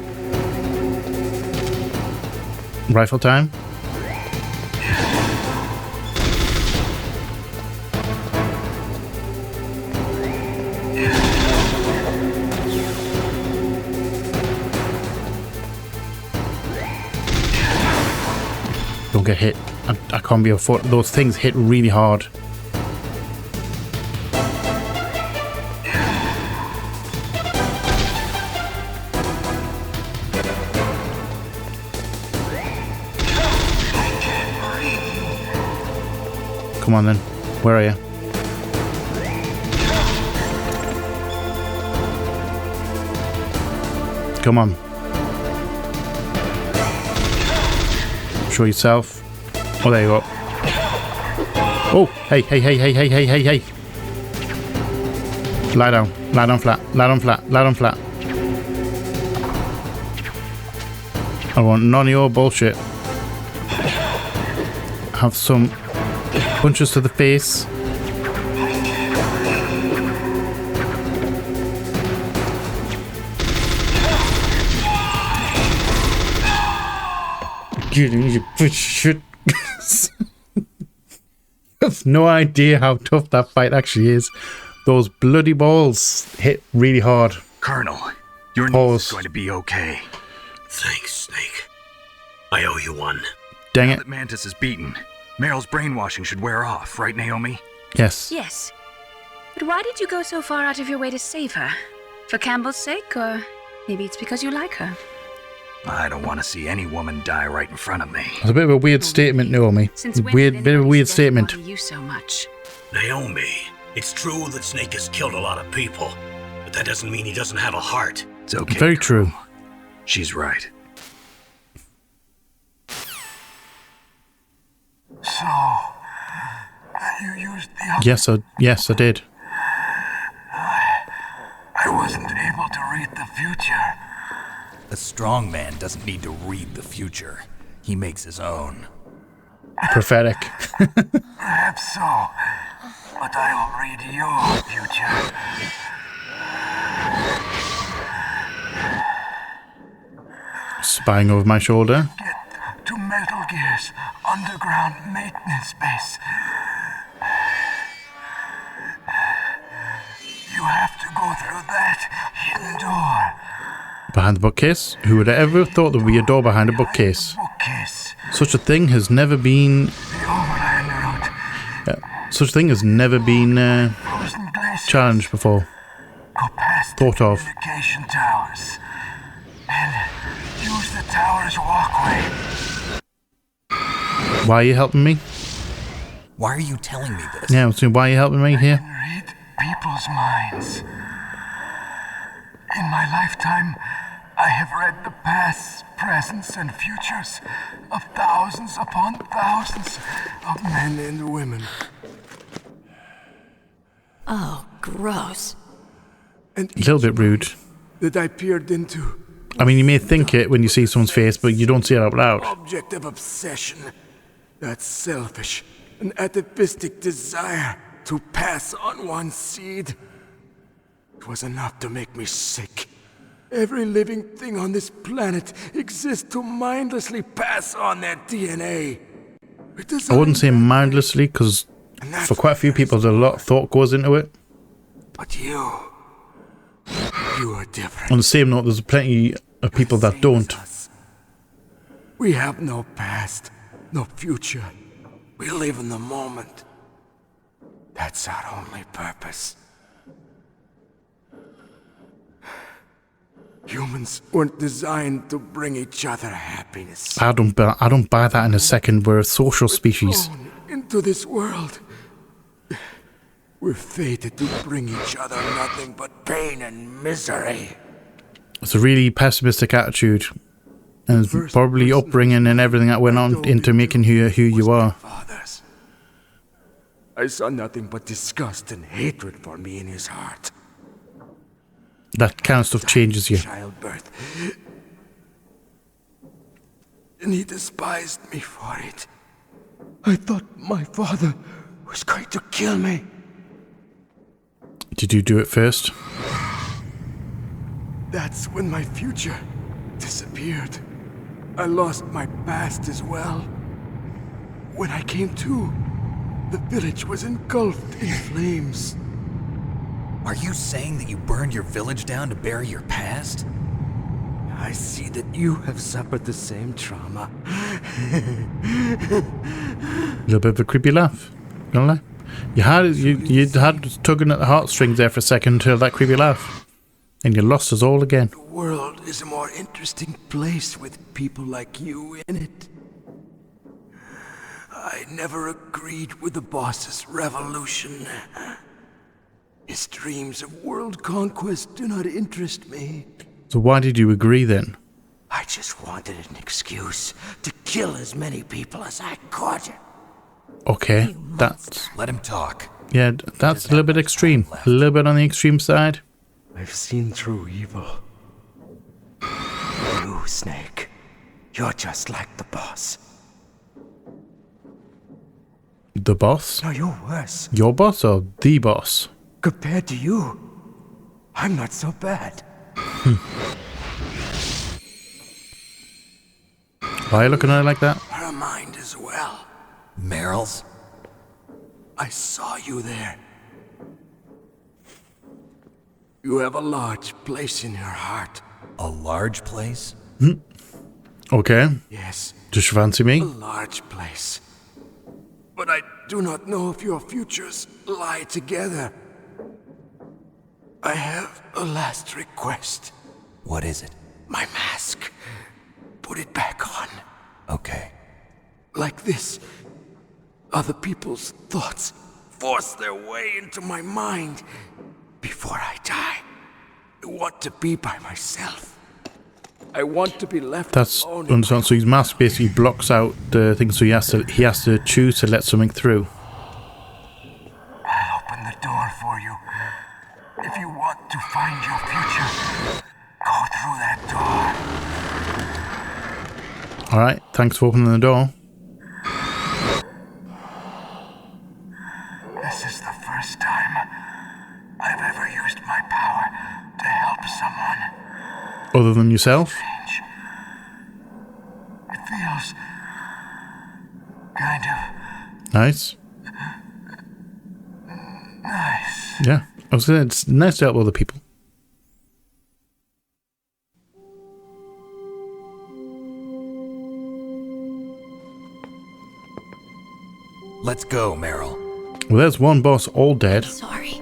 Rifle time. Don't get hit. I can't be afford. Those things hit really hard. Come on then. Where are you? Come on. Show yourself. Oh, there you go. Oh, hey, hey, hey, hey, hey, hey, hey, hey. Lie down. Lie down flat. Lie down flat. Lie down flat. I want none of your bullshit. Have some Punches to the face. You bitch shit. I have no idea how tough that fight actually is. Those bloody balls hit really hard. Colonel, your niece is going to be okay. Thanks, Snake. I owe you one. Dang Now it. that Mantis is beaten, Meryl's brainwashing should wear off, right, Naomi? Yes. Yes. But why did you go so far out of your way to save her? For Campbell's sake, or maybe it's because you like her? I don't want to see any woman die right in front of me. It's a bit of a weird statement, Naomi. Since when Weird, did bit of a weird anybody's death statement. bother you so much? Naomi, it's true that Snake has killed a lot of people, but that doesn't mean he doesn't have a heart. It's okay. Very true. She's right. So, you used the... Yes, I did. I wasn't able to read the future. A strong man doesn't need to read the future. He makes his own. Prophetic. Perhaps so, but I'll read your future. Spying over my shoulder. Get to Metal Gear's underground maintenance base. You have to go through that hidden door. Behind the bookcase? Who would have ever thought there would be a door behind a bookcase? Such a thing has never been... such a thing has never been challenged before. Thought of. Communication towers. And use the tower's walkway. Why are you helping me? Why are you telling me this? Yeah, so why are you helping me here? Read people's minds. In my lifetime, I have read the pasts, presents, and futures of thousands upon thousands of men and women. Oh, gross. And A little bit rude. that I peered into. I mean, you may think it when you see someone's face, but you don't see it out loud. Object of obsession. That selfish and atavistic desire to pass on one's seed. It was enough to make me sick. Every living thing on this planet exists to mindlessly pass on their DNA. I wouldn't say mindlessly, because for quite a few people, there's a lot of thought goes into it. But you are different. On the same note, there's plenty of people that don't. We have no past, no future. We live in the moment. That's our only purpose. Humans weren't designed to bring each other happiness. I don't buy that in a second. We're a social species. Thrown into this world, we're fated to bring each other nothing but pain and misery. It's a really pessimistic attitude, and it's probably upbringing and everything that went on into making you who you are. I saw nothing but disgust and hatred for me in his heart. That kind of stuff changes you. Childbirth. And he despised me for it. I thought my father was going to kill me. Did you do it first? That's when my future disappeared. I lost my past as well. When I came to, the village was engulfed in flames. Are you saying that you burned your village down to bury your past? I see that you have suffered the same trauma. A little bit of a creepy laugh. Gonna lie. You had tugging at the heartstrings there for a second until that creepy laugh, and you lost us all again. The world is a more interesting place with people like you in it. I never agreed with the boss's revolution. His dreams of world conquest do not interest me. So why did you agree then? I just wanted an excuse to kill as many people as I could. Okay, that's... Let him talk. Yeah, that's a little bit extreme. A little bit on the extreme side. I've seen through evil. You, Snake, you're just like the boss. The boss? No, you're worse. Your boss or the boss? Compared to you, I'm not so bad. Why are you looking at it like that? Her mind as well. Meryl's? I saw you there. You have a large place in her heart. A large place? Okay. Yes, Just fancy me? a large place. But I do not know if your futures lie together. I have a last request. What is it? My mask. Put it back on. Okay. Like this, other people's thoughts force their way into my mind. Before I die, I want to be by myself. I want to be left That's alone. understand. So his mask basically blocks out the thing, so he has to choose to let something through. I'll open the door for you. If you want to find your future, go through that door. Alright, thanks for opening the door. This is the first time I've ever used my power to help someone. Other than yourself? Strange. It feels kind of Nice. nice. Yeah. I was saying it's nice to help other people. Let's go, Meryl. Well, there's one boss all dead. Sorry.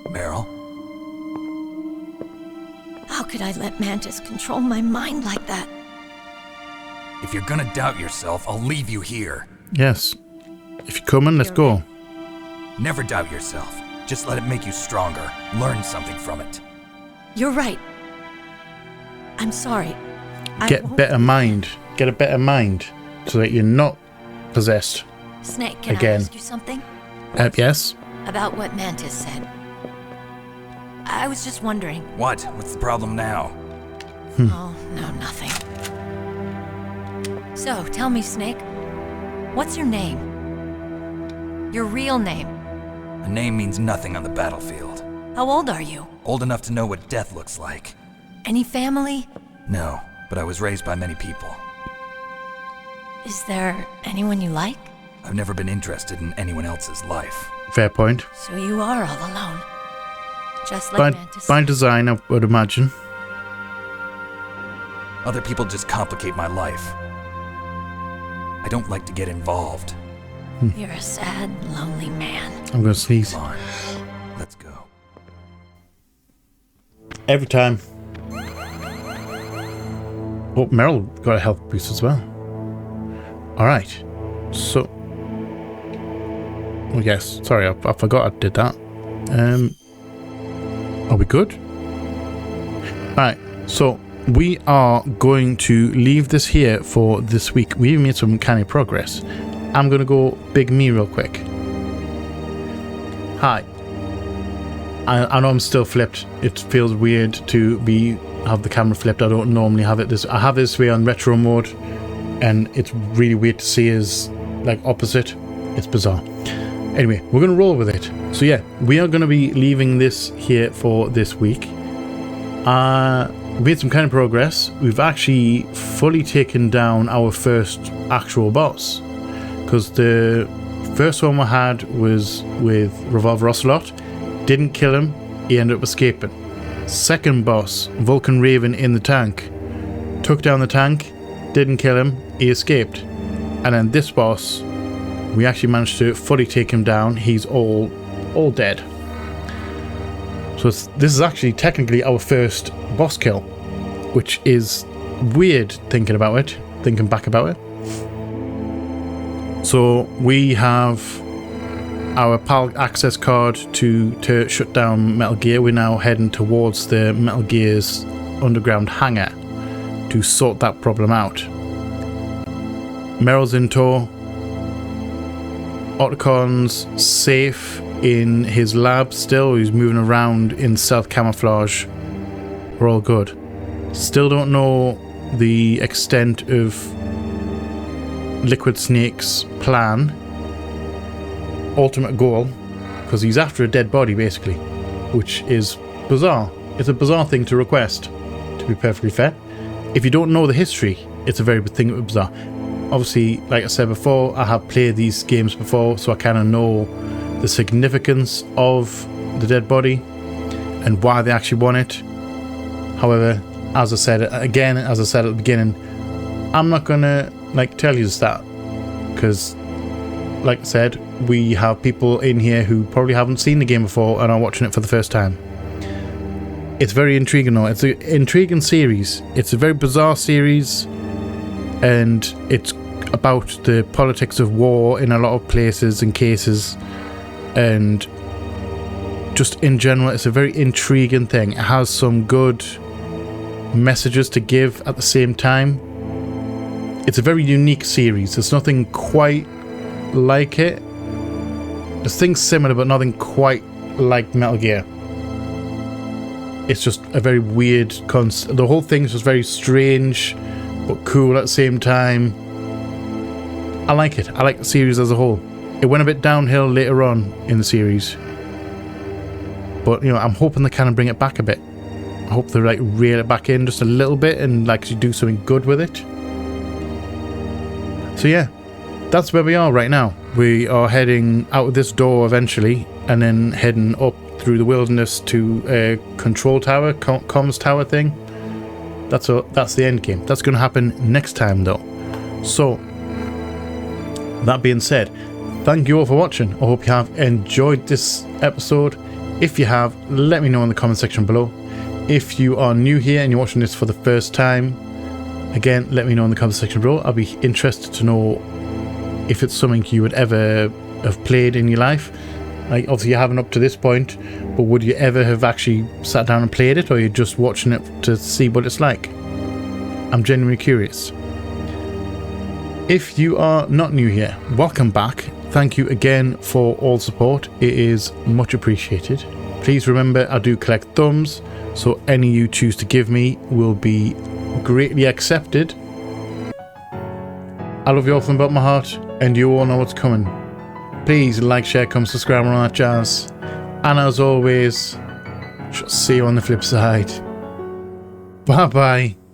Meryl? How could I let Mantis control my mind like that? If you're gonna doubt yourself, I'll leave you here. Yes. If you're coming, let's go. Never doubt yourself. Just let it make you stronger. Learn something from it. You're right. I'm sorry. I Get won't- better mind. Get a better mind. So that you're not possessed. Snake, can Again. I ask you something? Yes? About what Mantis said. I was just wondering. What? What's the problem now? Oh, no, nothing. So, tell me, Snake. What's your name? Your real name? A name means nothing on the battlefield. How old are you? Old enough to know what death looks like. Any family? No, but I was raised by many people. Is there anyone you like? I've never been interested in anyone else's life. Fair point. So you are all alone. Just like Mantis. By design, I would imagine. Other people just complicate my life. I don't like to get involved. You're a sad, lonely man. I'm going to sneeze. Come on, let's go. Every time. Oh, Meryl got a health boost as well. Alright. So. Oh, yes. Sorry, I forgot I did that. Are we good? Alright. So, we are going to leave this here for this week. We even made some kind of progress. I'm going to go Big Me real quick. Hi. I know I'm still flipped. It feels weird to have the camera flipped. I don't normally have it I have this way on retro mode, and it's really weird to see as like opposite. It's bizarre. Anyway, we're gonna roll with it. So yeah, we are gonna be leaving this here for this week. We made some kind of progress. We've actually fully taken down our first actual boss, because the first one we had was with Revolver Ocelot. Didn't kill him, he ended up escaping. Second boss, Vulcan Raven in the tank. Took down the tank, didn't kill him, he escaped. And then this boss, we actually managed to fully take him down. He's all dead. So this is actually technically our first boss kill, which is weird thinking back about it. So we have our PAL access card to shut down Metal Gear. We're now heading towards the Metal Gear's underground hangar to sort that problem out. Meryl's in tow. Ottocon's safe in his lab still. He's moving around in stealth camouflage. We're all good. Still don't know the extent of Liquid Snake's plan. ultimate goal, because he's after a dead body basically, which is bizarre. It's a bizarre thing to request, to be perfectly fair. If you don't know the history, it's a very big thing. Bizarre. Obviously, like I said before, I have played these games before, so I kind of know the significance of the dead body and why they actually want it. However, as I said at the beginning, I'm not gonna tell you that, because like I said, we have people in here who probably haven't seen the game before and are watching it for the first time. It's very intriguing though. It's an intriguing series. It's a very bizarre series, and it's about the politics of war in a lot of places and cases, and just in general, it's a very intriguing thing. It has some good messages to give at the same time. It's a very unique series. There's nothing quite like it. There's things similar, but nothing quite like Metal Gear. It's just a very weird concept. The whole thing's just very strange, but cool at the same time. I like it. I like the series as a whole. It went a bit downhill later on in the series, but I'm hoping they kind of bring it back a bit. I hope they reel it back in just a little bit and do something good with it. So yeah, that's where we are right now. We are heading out of this door eventually, and then heading up through the wilderness to a control tower, comms tower thing. That's the end game. That's going to happen next time though. So that being said, thank you all for watching. I hope you have enjoyed this episode. If you have, let me know in the comment section below. If you are new here and you're watching this for the first time, again, let me know in the comment section below. I'll be interested to know if it's something you would ever have played in your life. Obviously you haven't up to this point, but would you ever have actually sat down and played it, or are you just watching it to see what it's like? I'm genuinely curious. If you are not new here, welcome back. Thank you again for all support. It is much appreciated. Please remember, I do collect thumbs, so any you choose to give me will be greatly accepted. I love you all from the bottom of my heart, and you all know what's coming. Please like, share, comment, subscribe, and all that jazz. And as always, shall see you on the flip side. Bye bye.